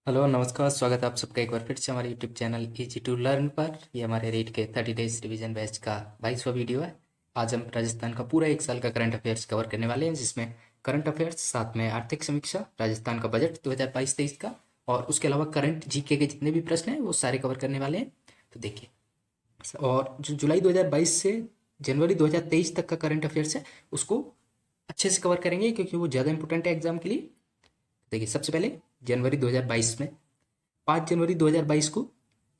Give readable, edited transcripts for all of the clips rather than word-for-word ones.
Hello नमस्कार, स्वागत है आप सबका एक बार फिर से हमारे YouTube channel easy to learn पर। ये हमारे रीट के 30 डेज रिवीजन बैच का 22वां वीडियो है। आज हम राजस्थान का पूरा एक साल का करंट अफेयर्स कवर करने वाले हैं, जिसमें करंट अफेयर्स साथ में आर्थिक समीक्षा, राजस्थान का बजट 2022-23 का और उसके अलावा करंट जीके के जितने भी प्रश्न हैं वो सारे कवर करने वाले हैं। तो देखिए, और जो जुलाई 2022 से जनवरी 2023 तक का करंट अफेयर्स है उसको अच्छे से कवर करेंगे, क्योंकि वो ज़्यादा इंपॉर्टेंट है एग्जाम के लिए। देखिए, सबसे पहले जनवरी 2022 में 5 जनवरी 2022 को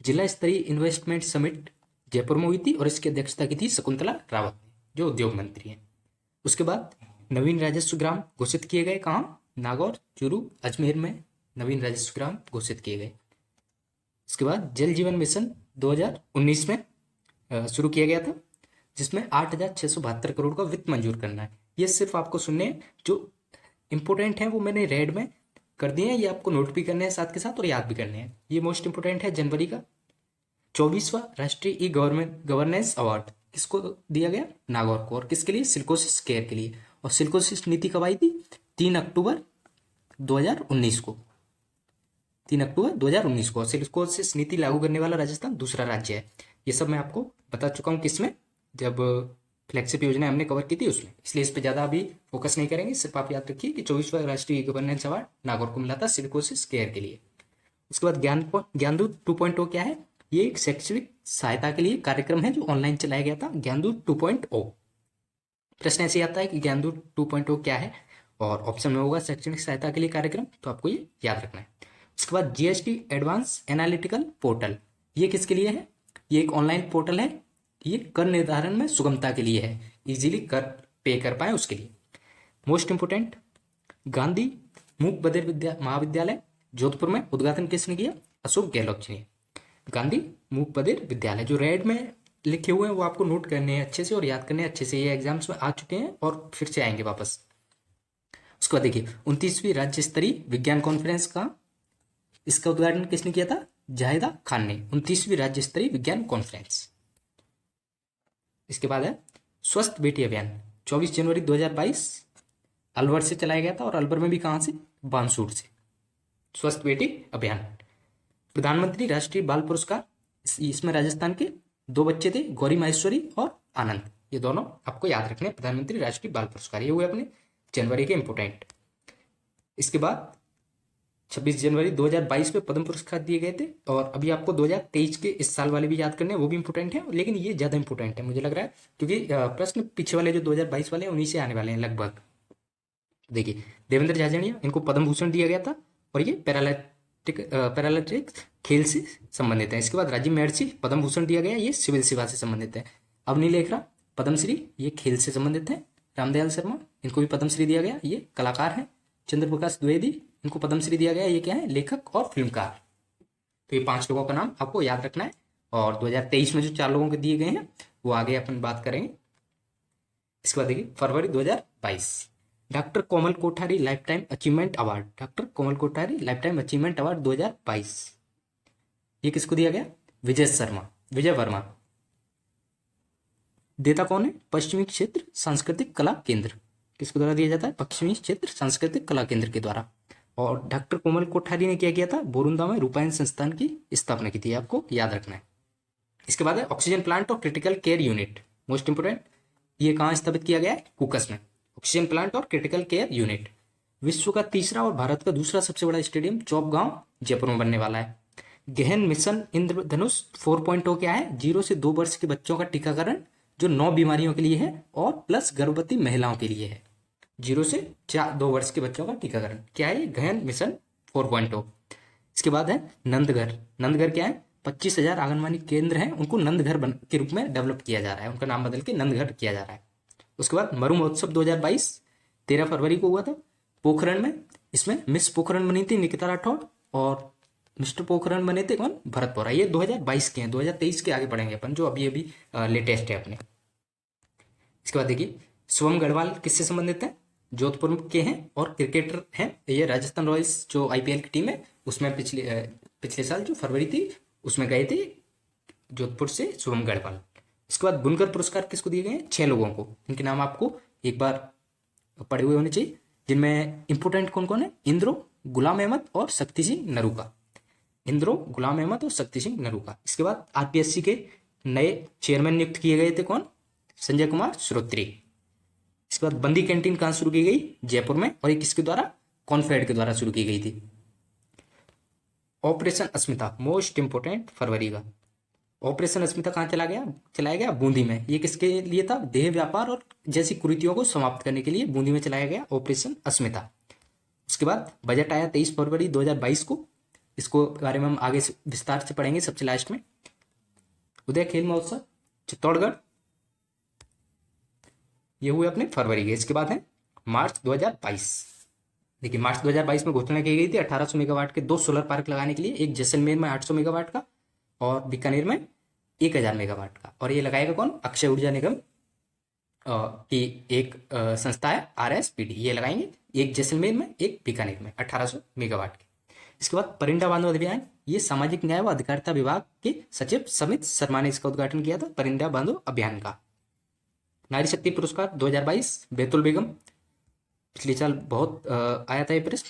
जिला स्तरीय इन्वेस्टमेंट समिट जयपुर में हुई थी और इसकी अध्यक्षता की थी शकुंतला रावत ने, जो उद्योग मंत्री हैं। उसके बाद नवीन राजस्व ग्राम घोषित किए गए, कहाँ? नागौर, चूरू, अजमेर में नवीन राजस्व ग्राम घोषित किए गए। उसके बाद जल जीवन मिशन 2019 में शुरू किया गया था, जिसमें 8,672 करोड़ का वित्त मंजूर करना है। ये सिर्फ आपको सुनने हैं, जो इंपोर्टेंट है वो मैंने रेड में कर दिए हैं, ये आपको नोट भी करने हैं साथ के साथ और याद भी करने हैं। ये मोस्ट इंपोर्टेंट है जनवरी का। 24वां राष्ट्रीय ई गवर्नेंस अवार्ड किसको दिया गया? नागौर को। और किसके लिए? सिलिकोसिस केयर के लिए। और सिलिकोसिस नीति कब आई थी? 3 अक्टूबर 2019 को। 3 अक्टूबर 2019 को। सिलिकोसिस नीति लागू करने वाला राजस्थान दूसरा राज्य है। ये सब मैं आपको बता चुका हूँ किसमें, जब फ्लैगशिप योजना हमने कवर की थी उसमें, इसलिए इस पर ज़्यादा अभी फोकस नहीं करेंगे। सिर्फ आप याद रखिए कि 24वां राष्ट्रीय गवर्नेंस अवार्ड नागौर को मिला था सिलिकोसिस केयर के लिए। उसके बाद ज्ञानदूत 2.0 क्या है? ये एक शैक्षणिक सहायता के लिए कार्यक्रम है जो ऑनलाइन चलाया गया था, ज्ञानदूत 2.0। प्रश्न ऐसे आता है कि ज्ञानदूत 2.0 क्या है, और ऑप्शन में होगा शैक्षणिक सहायता के लिए कार्यक्रम, तो आपको ये याद रखना है। उसके बाद जीएसटी एडवांस एनालिटिकल पोर्टल, ये किसके लिए है? ये एक ऑनलाइन पोर्टल है, ये कर निर्धारण में सुगमता के लिए है, इजीली कर पे कर पाए उसके लिए। मोस्ट इंपोर्टेंट, गांधी मूक बधिर महाविद्यालय जोधपुर में उद्घाटन किसने किया? अशोक गहलोत जी ने। गांधी मूक बधिर विद्यालय, जो रेड में लिखे हुए हैं वो आपको नोट करने हैं अच्छे से और याद करने हैं अच्छे से। ये एग्जाम्स में आ चुके हैं और फिर से आएंगे वापस। उसके बाद देखिए, 29वीं राज्य स्तरीय विज्ञान कॉन्फ्रेंस का, इसका उद्घाटन किसने किया था? जाहिदा खान ने। 29वीं राज्य स्तरीय विज्ञान कॉन्फ्रेंस। इसके बाद है स्वस्थ बेटी अभियान, 24 जनवरी 2022 अलवर से चलाया गया था, और अलवर में भी कहाँ से? बानसूर से। स्वस्थ बेटी अभियान। प्रधानमंत्री राष्ट्रीय बाल पुरस्कार, इसमें राजस्थान के 2 बच्चे थे, गौरी माहेश्वरी और आनंद। ये दोनों आपको याद रखने, प्रधानमंत्री राष्ट्रीय बाल पुरस्कार। ये हुए अपने जनवरी के इंपोर्टेंट। इसके बाद 26 जनवरी 2022 में पद्म पुरस्कार दिए गए थे, और अभी आपको 2023 के इस साल वाले भी याद करने हैं, वो भी इंपोर्टेंट है, लेकिन ये ज़्यादा इंपोर्टेंट है मुझे लग रहा है, क्योंकि प्रश्न पीछे वाले जो 2022 वाले हैं उन्हीं से आने वाले हैं लगभग। देखिए, देवेंद्र झाझड़िया, इनको पद्म भूषण दिया गया था, और ये पैरालिटिक खेल से संबंधित है। इसके बाद राजीव महर्षि पद्म भूषण दिया गया, ये सिविल सेवा से संबंधित है। अवनी लेखरा पद्मश्री, ये खेल से संबंधित है। रामदयाल शर्मा, इनको भी पद्मश्री दिया गया, ये कलाकार हैं। चंद्र प्रकाश द्विवेदी, इनको पद्मश्री दिया गया, ये क्या है? लेखक और फिल्मकार। तो ये 5 लोगों का नाम आपको याद रखना है, और 2023 में जो 4 लोगों के दिए गए हैं वो आगे अपन बात करेंगे। इसके बाद देखिए, फरवरी 2022 doctor Komal Kothari lifetime achievement award, doctor Komal Kothari lifetime achievement award 2022, ये किसको दिया गया? विजय वर्मा। देता कौन है? पश्चिमी क्षेत्र सांस्कृतिक कला केंद्र। किसके द्वारा दिया जाता है? पश्चिमी क्षेत्र सांस्कृतिक कला केंद्र के द्वारा। और डॉक्टर कोमल कोठारी ने क्या किया था? बोरुंदा में रूपायन संस्थान की स्थापना की थी, आपको याद रखना है। इसके बाद है ऑक्सीजन प्लांट और critical care unit, most important. ये कहाँ स्थापित किया गया है? कुकस में। ऑक्सीजन प्लांट और क्रिटिकल केयर यूनिट। विश्व का तीसरा और भारत का दूसरा सबसे बड़ा स्टेडियम चौपगांव जयपुर में बनने वाला है। गहन मिशन इंद्रधनुष 4.0 क्या है? 0 से 2 वर्ष के बच्चों का टीकाकरण, जो 9 बीमारियों के लिए है, और प्लस गर्भवती महिलाओं के लिए है। 0 से 2 वर्ष के बच्चों का टीकाकरण क्या है? गहन मिशन 4.0। इसके बाद है नंदघर। नंदघर क्या है? 25,000 आंगनबाड़ी केंद्र हैं, उनको नंदघर के रूप में डेवलप किया जा रहा है, उनका नाम बदल के नंदघर किया जा रहा है। उसके बाद मरु महोत्सव 2022 13 फरवरी को हुआ था पोखरण में। इसमें मिस पोखरण बनी थी निकिता राठौड़, और मिस्टर पोखरण बने थे कौन? भरत पौरा। ये 2022 के हैं, 2023 के आगे पढ़ेंगे अपन, जो अभी अभी लेटेस्ट है अपने। इसके बाद देखिए, शुभम गढ़वाल किससे संबंधित है? जोधपुर के हैं और क्रिकेटर हैं। ये राजस्थान रॉयल्स जो आईपीएल की टीम है उसमें पिछले साल जो फरवरी थी उसमें गए थे जोधपुर से शुभम गढ़वाल। इसके बाद बुनकर पुरस्कार किसको दिए गए हैं? 6 लोगों को। इनके नाम आपको एक बार पढ़े हुए होने चाहिए, जिनमें इंपोर्टेंट कौन कौन है? इंद्रो, गुलाम अहमद और शक्ति सिंह नरूका। इंद्रो, गुलाम अहमद और शक्ति सिंह नरूका। इसके बाद आरपीएससी के नए चेयरमैन नियुक्त किए गए थे कौन? संजय कुमार श्रोत्री। इसके बाद बंदी कैंटीन कहाँ शुरू की गई? जयपुर में, और ये किसके द्वारा? कॉन्फेड के द्वारा शुरू की गई थी। ऑपरेशन अस्मिता मोस्ट इंपोर्टेंट फरवरी का। ऑपरेशन अस्मिता कहाँ चलाया गया? बूंदी में। ये किसके लिए था? देह व्यापार और जैसी कुरीतियों को समाप्त करने के लिए बूंदी में चलाया गया ऑपरेशन अस्मिता। उसके बाद बजट आया 23 फरवरी 2022 को। इसको बारे में हम आगे से विस्तार से पढ़ेंगे सबसे लास्ट में। उदय खेल महोत्सव चित्तौड़गढ़, ये हुए अपने फरवरी के। इसके बाद है मार्च 2022। देखिए मार्च 2022 में घोषणा की गई थी 1800 मेगावाट के 2 सोलर पार्क लगाने के लिए, एक जैसलमेर में 800 मेगावाट का और बीकानेर में 1000 मेगावाट का। और ये लगाएगा कौन? अक्षय ऊर्जा निगम की एक संस्था है RSPD, ये लगाएंगे, एक जैसलमेर में एक बीकानेर में 1800 मेगावाट के। इसके बाद परिंदा बांधो अभियान, ये सामाजिक न्याय व अधिकारिता विभाग के सचिव समित शर्मा ने इसका उद्घाटन किया था, परिंदा बांधो अभियान का। नारी शक्ति पुरस्कार 2022 बैतुल बेगम, पिछले साल बहुत आया था ये प्रश्न।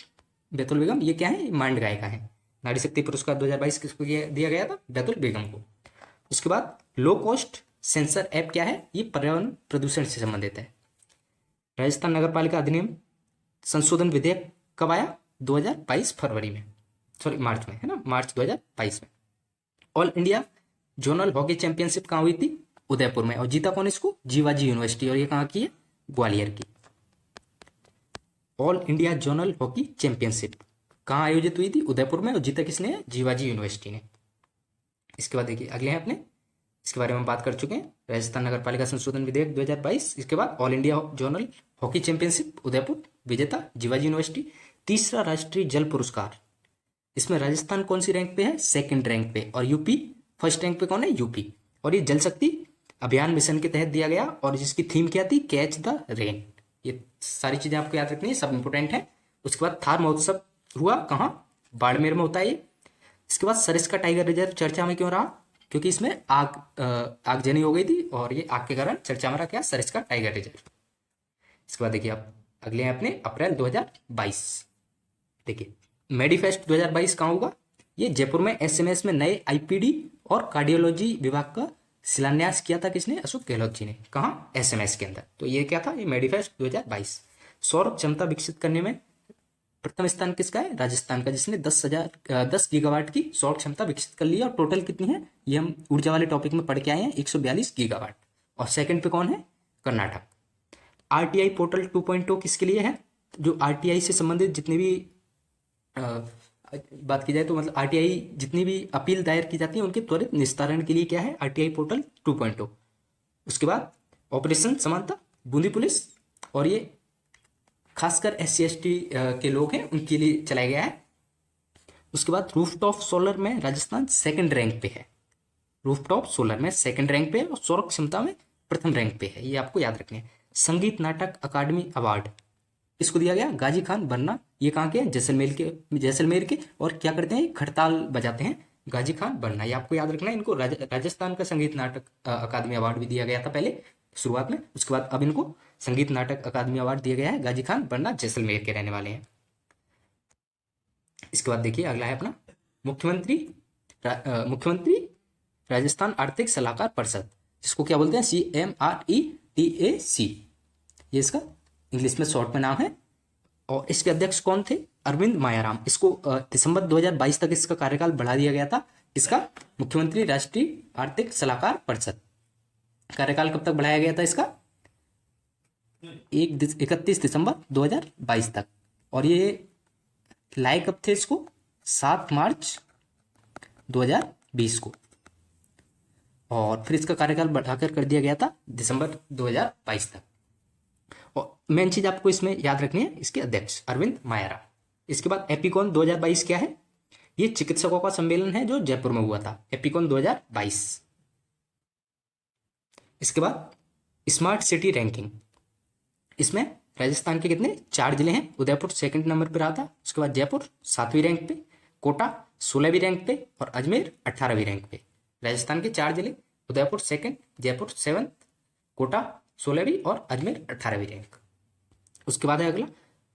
बैतुल बेगम ये क्या है? मांड गायिका है। नारी शक्ति पुरस्कार 2022 किसको दिया गया था? बैतुल बेगम को। उसके बाद लो कॉस्ट सेंसर ऐप क्या है? ये पर्यावरण प्रदूषण से संबंधित है। राजस्थान नगर पालिका अधिनियम संशोधन विधेयक कब आया? 2022 फरवरी में, सॉरी मार्च में, है ना, मार्च 2022 में। All India zonal hockey championship कहाँ हुई थी? उदयपुर में। और जीता कौन इसको? जीवाजी यूनिवर्सिटी। और ये कहाँ की है? ग्वालियर की। All India zonal hockey championship कहाँ आयोजित हुई थी? उदयपुर में। और जीता किसने है? जीवाजी यूनिवर्सिटी ने। इसके बाद देखिए अगले हैं अपने, इसके बारे में बात कर चुके हैं, राजस्थान नगर पालिका संशोधन विधेयक 2022। इसके बाद all India zonal hockey championship Udaipur, विजेता जीवाजी यूनिवर्सिटी। तीसरा राष्ट्रीय जल पुरस्कार, इसमें राजस्थान कौन सी रैंक पे है? सेकंड रैंक पे। और यूपी फर्स्ट रैंक पे कौन है? यूपी। और ये जल शक्ति अभियान मिशन के तहत दिया गया, और जिसकी थीम क्या थी? Catch the rain. ये सारी चीजें आपको याद रखनी है, सब इंपोर्टेंट है। उसके बाद थार महोत्सव हुआ कहाँ? बाड़मेर में होता है ये। इसके बाद सरिस्का टाइगर रिजर्व चर्चा में क्यों रहा? क्योंकि इसमें आगजनी हो गई थी, और ये आग के कारण चर्चा में रहा क्या? Sariska tiger reserve. इसके बाद देखिए आप अगले हैं अपने अप्रैल 2022। देखिए मेडिफेस्ट 2022 कहाँ होगा? ये जयपुर में SMS में नए IPD और कार्डियोलॉजी विभाग का शिलान्यास किया था किसने? अशोक गहलोत जी ने। कहाँ? SMS के अंदर। तो ये क्या था? ये मेडिफेस्ट 2022। सौर क्षमता विकसित करने में प्रथम स्थान किसका है? राजस्थान का, जिसने 10 गीगावाट की सौर क्षमता विकसित कर ली। और टोटल कितनी है? ये हम ऊर्जा वाले टॉपिक में पढ़ के आए हैं, 142 गीगावाट। और सेकंड पे कौन है? कर्नाटक। RTI पोर्टल 2.0 किसके लिए है? जो RTI से संबंधित जितनी भी बात की जाए तो मतलब RTI जितनी भी अपील दायर की जाती है उनके त्वरित निस्तारण के लिए क्या है? RTI portal 2.0। उसके बाद ऑपरेशन समानता बूंदी पुलिस, और ये खासकर SC/ST के लोग हैं उनके लिए चलाया गया है। उसके बाद रूफटॉप सोलर में राजस्थान सेकंड रैंक पे है। रूफटॉप सोलर में सेकंड रैंक पे है और सौर क्षमता में प्रथम रैंक पे है, ये आपको याद रखना है। संगीत नाटक अकादमी अवार्ड इसको दिया गया गाजी खान बन्ना, ये कहाँ के? जैसलमेर के। और क्या करते हैं? खड़ताल बजाते हैं, गाजी खान बन्ना, ये आपको याद रखना है। इनको राजस्थान का संगीत नाटक अकादमी अवार्ड भी दिया गया था पहले शुरुआत में। उसके बाद अब इनको संगीत नाटक अकादमी अवार्ड दिया गया है। गाजी खान बन्ना जैसलमेर के रहने वाले हैं। इसके बाद देखिए अगला है अपना मुख्यमंत्री राजस्थान आर्थिक सलाहकार परिषद, जिसको क्या बोलते हैं? CMRETAC, ये इसका इंग्लिश में शॉर्ट में नाम है। और इसके अध्यक्ष कौन थे? अरविंद मायाराम। इसको दिसंबर 2022 तक इसका कार्यकाल बढ़ा दिया गया था। इसका मुख्यमंत्री राष्ट्रीय आर्थिक सलाहकार परिषद कार्यकाल कब तक बढ़ाया गया था इसका? 31 दिसंबर 2022 तक। और ये लाए कब थे इसको? 7 मार्च 2020 को। और फिर इसका कार्यकाल बढ़ाकर कर दिया गया था दिसंबर 2022 तक। और मेन चीज आपको इसमें याद रखनी है, इसके अध्यक्ष अरविंद मायारा। इसके बाद एपिकॉन 2022 क्या है? ये चिकित्सकों का सम्मेलन है जो जयपुर में हुआ था, एपिकॉन 2022। इसके बाद स्मार्ट सिटी रैंकिंग, इसमें राजस्थान के कितने? 4 जिले हैं। उदयपुर सेकंड नंबर पर रहा था। उसके बाद जयपुर 7वीं रैंक पे, कोटा 16वीं रैंक पे और अजमेर 18वीं रैंक पे। राजस्थान के 4 जिले, उदयपुर सेकंड, जयपुर 7th, कोटा 16वीं और अजमेर 18वीं रैंक। उसके बाद है अगला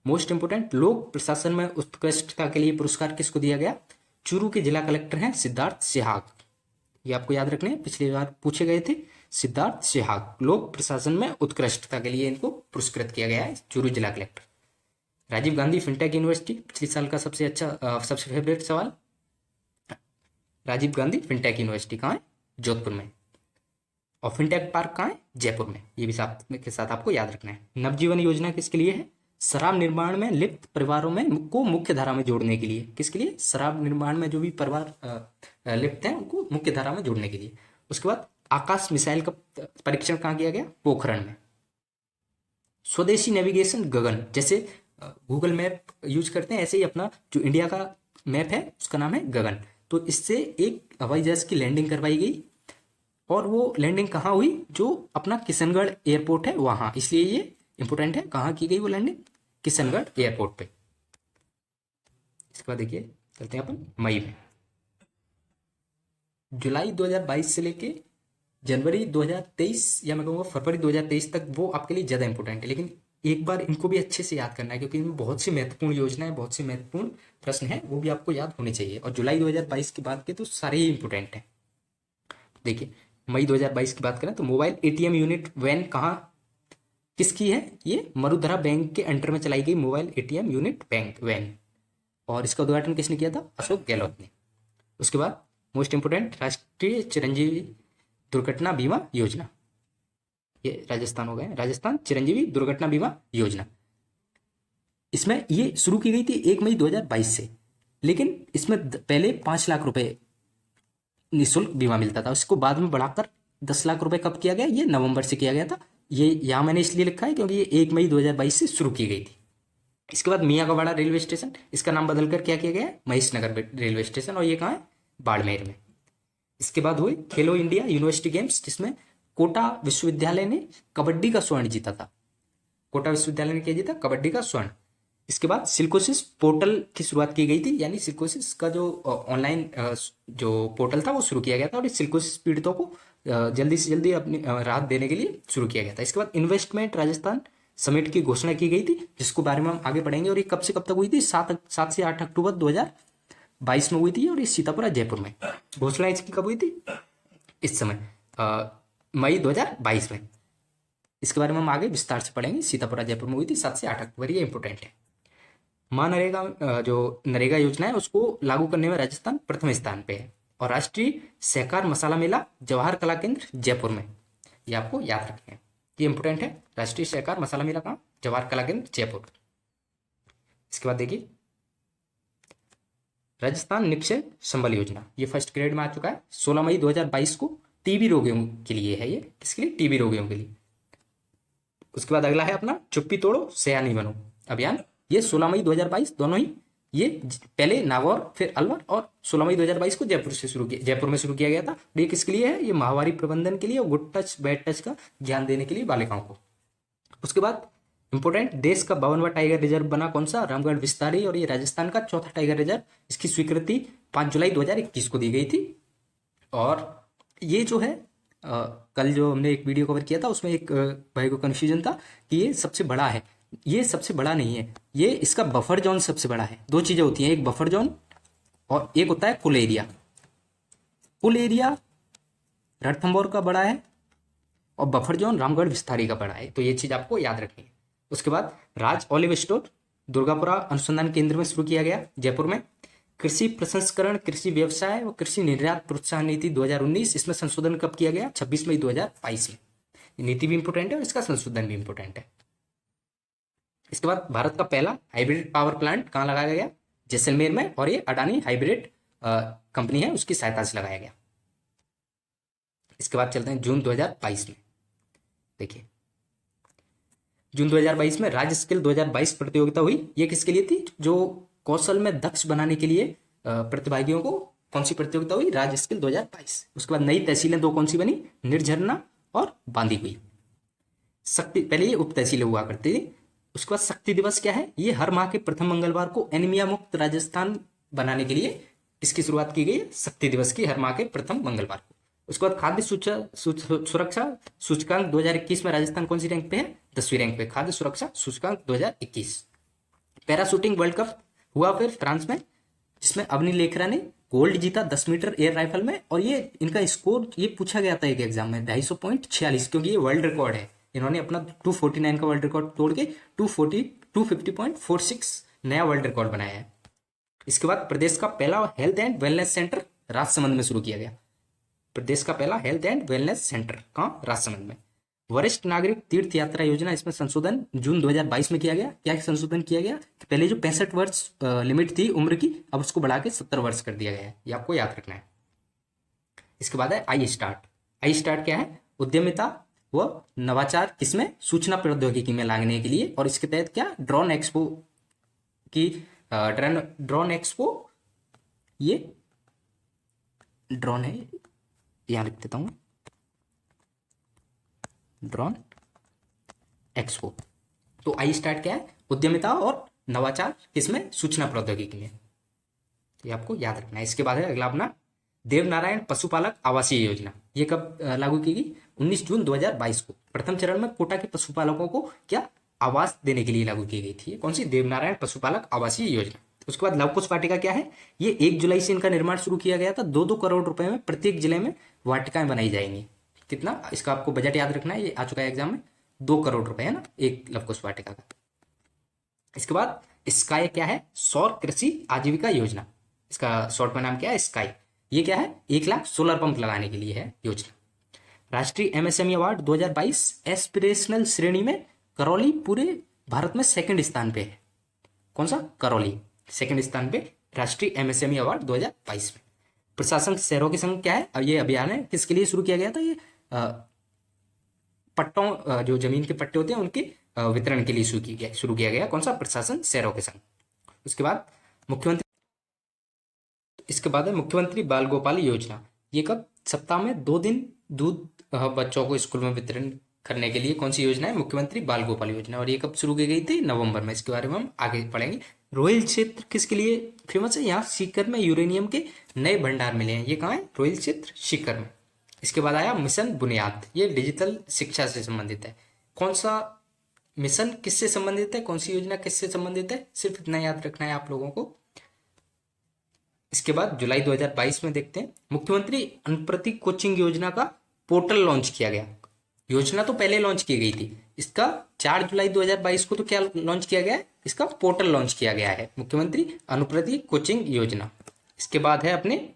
मोस्ट इंपोर्टेंट, लोक प्रशासन में उत्कृष्टता के लिए पुरस्कार किसको दिया गया? चूरू के जिला कलेक्टर हैं सिद्धार्थ सिहाग। ये आपको याद रखने हैं, पिछली बार पूछे गए थे। सिद्धार्थ सिहाग लोक प्रशासन में उत्कृष्टता के लिए इनको पुरस्कृत किया गया है, चूरू जिला collector. Rajiv Gandhi fintech university, पिछले साल का सबसे अच्छा सबसे फेवरेट सवाल। राजीव गांधी फिनटेक यूनिवर्सिटी कहाँ है? जोधपुर में। और फिनटेक पार्क कहाँ है? जयपुर में। ये भी साथ के साथ आपको याद रखना है। नवजीवन योजना किसके लिए है? शराब निर्माण में लिप्त परिवारों में को मुख्य धारा में जोड़ने के लिए। किसके लिए? शराब निर्माण में जो भी परिवार लिप्त हैं उनको मुख्य धारा में जोड़ने के लिए। उसके बाद आकाश मिसाइल का परीक्षण कहाँ किया गया? पोखरण में। स्वदेशी नेविगेशन गगन, जैसे गूगल मैप यूज करते हैं ऐसे ही अपना जो इंडिया का मैप है उसका नाम है गगन। तो इससे एक हवाई जहाज की लैंडिंग करवाई गई और वो लैंडिंग कहाँ हुई? जो अपना किशनगढ़ एयरपोर्ट है वहां, इसलिए ये इंपोर्टेंट है। कहाँ की गई वो लैंडिंग? किशनगढ़ एयरपोर्ट पे। इसके बाद देखिए चलते हैं अपन मई में। जुलाई 2022 से लेके जनवरी 2023 या मैं कहूँगा फरवरी 2023 तक वो आपके लिए ज़्यादा इंपॉर्टेंट है, लेकिन एक बार इनको भी अच्छे से याद करना है क्योंकि इनमें बहुत सी महत्वपूर्ण योजनाएं, बहुत सी महत्वपूर्ण प्रश्न हैं, वो भी आपको याद होने चाहिए। और जुलाई 2022 की बात की तो सारे ही इंपॉर्टेंट हैं। देखिए मई 2022 की बात करें तो मोबाइल एटीएम यूनिट वैन कहाँ किसकी है? ये मरुधरा बैंक के अंडर में चलाई गई mobile ATM unit bank van. और इसका उद्घाटन किसने किया था? अशोक गहलोत ने। उसके बाद मोस्ट इंपोर्टेंट राष्ट्रीय चिरंजीवी दुर्घटना बीमा योजना, ये राजस्थान हो गए, राजस्थान चिरंजीवी दुर्घटना बीमा योजना। इसमें ये शुरू की गई थी 1 मई 2022 से, लेकिन इसमें पहले 5 लाख रुपए निःशुल्क बीमा मिलता था। उसको बाद में बढ़ाकर 10 लाख रुपए कब किया गया? ये नवंबर से किया गया था। ये यहाँ मैंने इसलिए लिखा है क्योंकि ये 1 मई 2022 से शुरू की गई थी। इसके बाद मियाँ का बड़ा रेलवे स्टेशन, इसका नाम बदलकर क्या किया गया है? महेश नगर रेलवे स्टेशन, और ये कहाँ है? बाड़मेर में। इसके बाद हुई खेलो इंडिया यूनिवर्सिटी गेम्स, जिसमें कोटा विश्वविद्यालय ने कबड्डी का स्वर्ण जीता था। कोटा विश्वविद्यालय ने क्या जीता? कबड्डी का स्वर्ण। इसके बाद सिल्कोसिस पोर्टल की शुरुआत की गई थी, यानी सिल्कोसिस का जो ऑनलाइन जो पोर्टल था वो शुरू किया गया था और इस सिल्कोसिस पीड़ितों को जल्दी से जल्दी अपनी राहत देने के लिए शुरू किया गया था। इसके बाद इन्वेस्टमेंट राजस्थान समिट की घोषणा की गई थी, जिसको बारे में हम आगे पढ़ेंगे। और ये कब से कब तक हुई थी? 7 से 8 अक्टूबर 2022 में हुई थी और ये सीतापुर जयपुर में। घोषणा इसकी कब हुई थी? इस समय मई 2022 में। इसके बारे में हम आगे विस्तार से पढ़ेंगे। सीतापुर जयपुर में हुई थी 7 से 8 अक्टूबर, ये इंपोर्टेंट है। नरेगा जो नरेगा योजना है उसको लागू करने में राजस्थान प्रथम स्थान पे है। और राष्ट्रीय सहकार मसाला मेला जवाहर कला केंद्र जयपुर में, ये आपको याद रखना है, ये इंपोर्टेंट है। राष्ट्रीय सहकार मसाला मेला कहाँ? जवाहर कला केंद्र जयपुर। इसके बाद देखिए राजस्थान निक्षय संबल योजना, ये फर्स्ट ग्रेड में आ चुका है। 16 मई 2022 को टीबी रोगियों के लिए है। ये किसके लिए? टीबी रोगियों के लिए। उसके बाद अगला है अपना चुप्पी तोड़ो सयानी बनो अभियान, ये 16 मई 2022 दोनों ही, ये पहले नागौर फिर अलवर, और 16 मई 2022 को जयपुर में शुरू किया गया था। ये किसके लिए है? ये महामारी प्रबंधन के लिए और गुड टच बैड टच का ज्ञान देने के लिए बालिकाओं को। उसके बाद इंपोर्टेंट देश का 52वां टाइगर रिजर्व बना कौन सा? रामगढ़ विस्तारी, और ये राजस्थान का चौथा टाइगर रिजर्व। इसकी स्वीकृति 5 जुलाई 2021 को दी गई थी। और ये जो है कल जो हमने एक वीडियो कवर किया था उसमें एक भाई को कन्फ्यूजन था कि ये सबसे बड़ा है। ये सबसे बड़ा नहीं है, ये इसका बफर जोन सबसे बड़ा है। दो चीजें होती हैं, एक बफर जोन और एक होता है कुल एरिया। कुल एरिया रणथंभौर का बड़ा है और बफर जोन रामगढ़ विस्तारी का बड़ा है, तो ये चीज आपको याद रखनी है। उसके बाद राज ऑलिव स्टोर दुर्गापुरा अनुसंधान केंद्र में शुरू किया गया जयपुर में। कृषि प्रसंस्करण, कृषि व्यवसाय और कृषि निर्यात प्रोत्साहन नीति 2019, इसमें संशोधन कब किया गया? 26 मई 2022 में। नीति भी इंपोर्टेंट है और इसका संशोधन भी इंपोर्टेंट है। इसके बाद भारत का पहला हाइब्रिड पावर प्लांट कहाँ लगाया गया? जैसलमेर में, और ये अडानी हाइब्रिड कंपनी है उसकी सहायता से लगाया गया। इसके बाद चलते हैं जून 2022 में। देखिए जून 2022 में राज्य स्किल 2022 प्रतियोगिता हुई। ये किसके लिए थी? जो कौशल में दक्ष बनाने के लिए प्रतिभागियों को कौन सी प्रतियोगिता हुई? राज्य स्किल 2022। उसके बाद नई तहसीलें दो कौन सी बनी? निर्झरना और बांदी हुई। शक्ति, पहले ये उप तहसीलें हुआ करती थी। उसके बाद शक्ति दिवस क्या है? ये हर माह के प्रथम मंगलवार को एनीमिया मुक्त राजस्थान बनाने के लिए इसकी शुरुआत की गई है, शक्ति दिवस की, हर माह के प्रथम मंगलवार को। उसके बाद खाद्य सुरक्षा सूचकांक 2021 में राजस्थान कौन सी रैंक पे है? 10वीं रैंक पे, खाद्य सुरक्षा सूचकांक 2021। पैराशूटिंग वर्ल्ड कप हुआ फिर फ्रांस में जिसमें अवनी लेखरा ने गोल्ड जीता 10 मीटर एयर राइफल में, और ये इनका स्कोर ये पूछा गया था एक एग्जाम में 250.46, क्योंकि ये वर्ल्ड रिकॉर्ड है। इन्होंने अपना 249 का वर्ल्ड रिकॉर्ड तोड़ के 250.46 नया वर्ल्ड रिकॉर्ड बनाया है। इसके बाद प्रदेश का पहला health and wellness centre Rajsamand में शुरू किया गया। प्रदेश का पहला हेल्थ एंड वेलनेस सेंटर कहाँ? राजसमंद में। वरिष्ठ नागरिक तीर्थ यात्रा योजना, इसमें संशोधन जून 2022 में किया गया। क्या संशोधन किया गया कि पहले जो 65 वर्ष लिमिट थी उम्र की, अब उसको बढ़ा के 70 वर्ष कर दिया गया है। ये आपको याद रखना है। इसके बाद है आई स्टार्ट। आई स्टार्ट क्या है? उद्यमिता व नवाचार किसमें? सूचना प्रौद्योगिकी में लाने के लिए। और इसके तहत क्या? ड्रोन एक्सपो की ड्रोन एक्सपो, ये ड्रोन है, यहां लिख देता हूं, ड्रोन एक्सपो। तो आई स्टार्ट क्या है? उद्यमिता और नवाचार किसमें? सूचना प्रौद्योगिकी में। ये आपको याद रखना है। इसके बाद है अगला अपना देवनारायण पशुपालक आवासीय योजना। ये कब लागू की गई? 19 जून 2022 को। प्रथम चरण में कोटा के पशुपालकों को क्या आवास देने के लिए लागू की गई थी। कौन सी? देवनारायण पशुपालक आवासीय योजना। उसके बाद लव कुश वाटिका क्या है? ये 1 जुलाई से इनका निर्माण शुरू किया गया था। 2-2 करोड़ रुपए में प्रत्येक जिले में वाटिकाएं बनाई जाएंगी। कितना? इसका आपको बजट याद रखना है, ये आ चुका है एग्जाम में, 2 करोड़ रुपए है ना एक लव कुश वाटिका का। इसके बाद स्काई क्या है? सौर कृषि आजीविका योजना। इसका शॉर्ट में नाम क्या है? स्काई। ये क्या है? 1 लाख सोलर पंप लगाने के लिए है योजना। राष्ट्रीय एमएसएमई अवार्ड 2022 एस्पिरेशनल श्रेणी में करौली पूरे भारत में सेकंड स्थान पे है। कौन सा? करौली सेकंड स्थान पे राष्ट्रीय एमएसएमई अवार्ड 2022 में। प्रशासन शहरों के संग क्या है? अब ये अभियान है किसके लिए शुरू किया गया था? ये पट्टों, जो जमीन के पट्टे होते हैं उनके वितरण के लिए शुरू किया गया। कौन सा? प्रशासन शहरों के संग। उसके बाद मुख्यमंत्री, इसके बाद है मुख्यमंत्री बाल गोपाल योजना। ये कब? सप्ताह में 2 दिन दूध बच्चों को स्कूल में वितरण करने के लिए कौन सी योजना है? मुख्यमंत्री बाल गोपाल योजना। और ये कब शुरू की गई थी? नवंबर में। इसके बारे में हम आगे पढ़ेंगे। रोहिल क्षेत्र किसके लिए फेमस है? यहाँ सीकर में यूरेनियम के नए भंडार मिले हैं। ये कहाँ है? रोहिल क्षेत्र सीकर में। इसके बाद आया मिशन बुनियाद। ये डिजिटल शिक्षा से संबंधित है। कौन सा मिशन किससे संबंधित है? कौन सी योजना किससे संबंधित है? सिर्फ इतना याद रखना है आप लोगों को। इसके बाद जुलाई 2022 में देखते हैं, मुख्यमंत्री अनुप्रति कोचिंग योजना का पोर्टल लॉन्च किया गया। योजना तो पहले लॉन्च की गई थी, इसका 4 जुलाई 2022 को तो क्या लॉन्च किया गया है? इसका पोर्टल लॉन्च किया गया है, मुख्यमंत्री अनुप्रति कोचिंग योजना। इसके बाद है अपने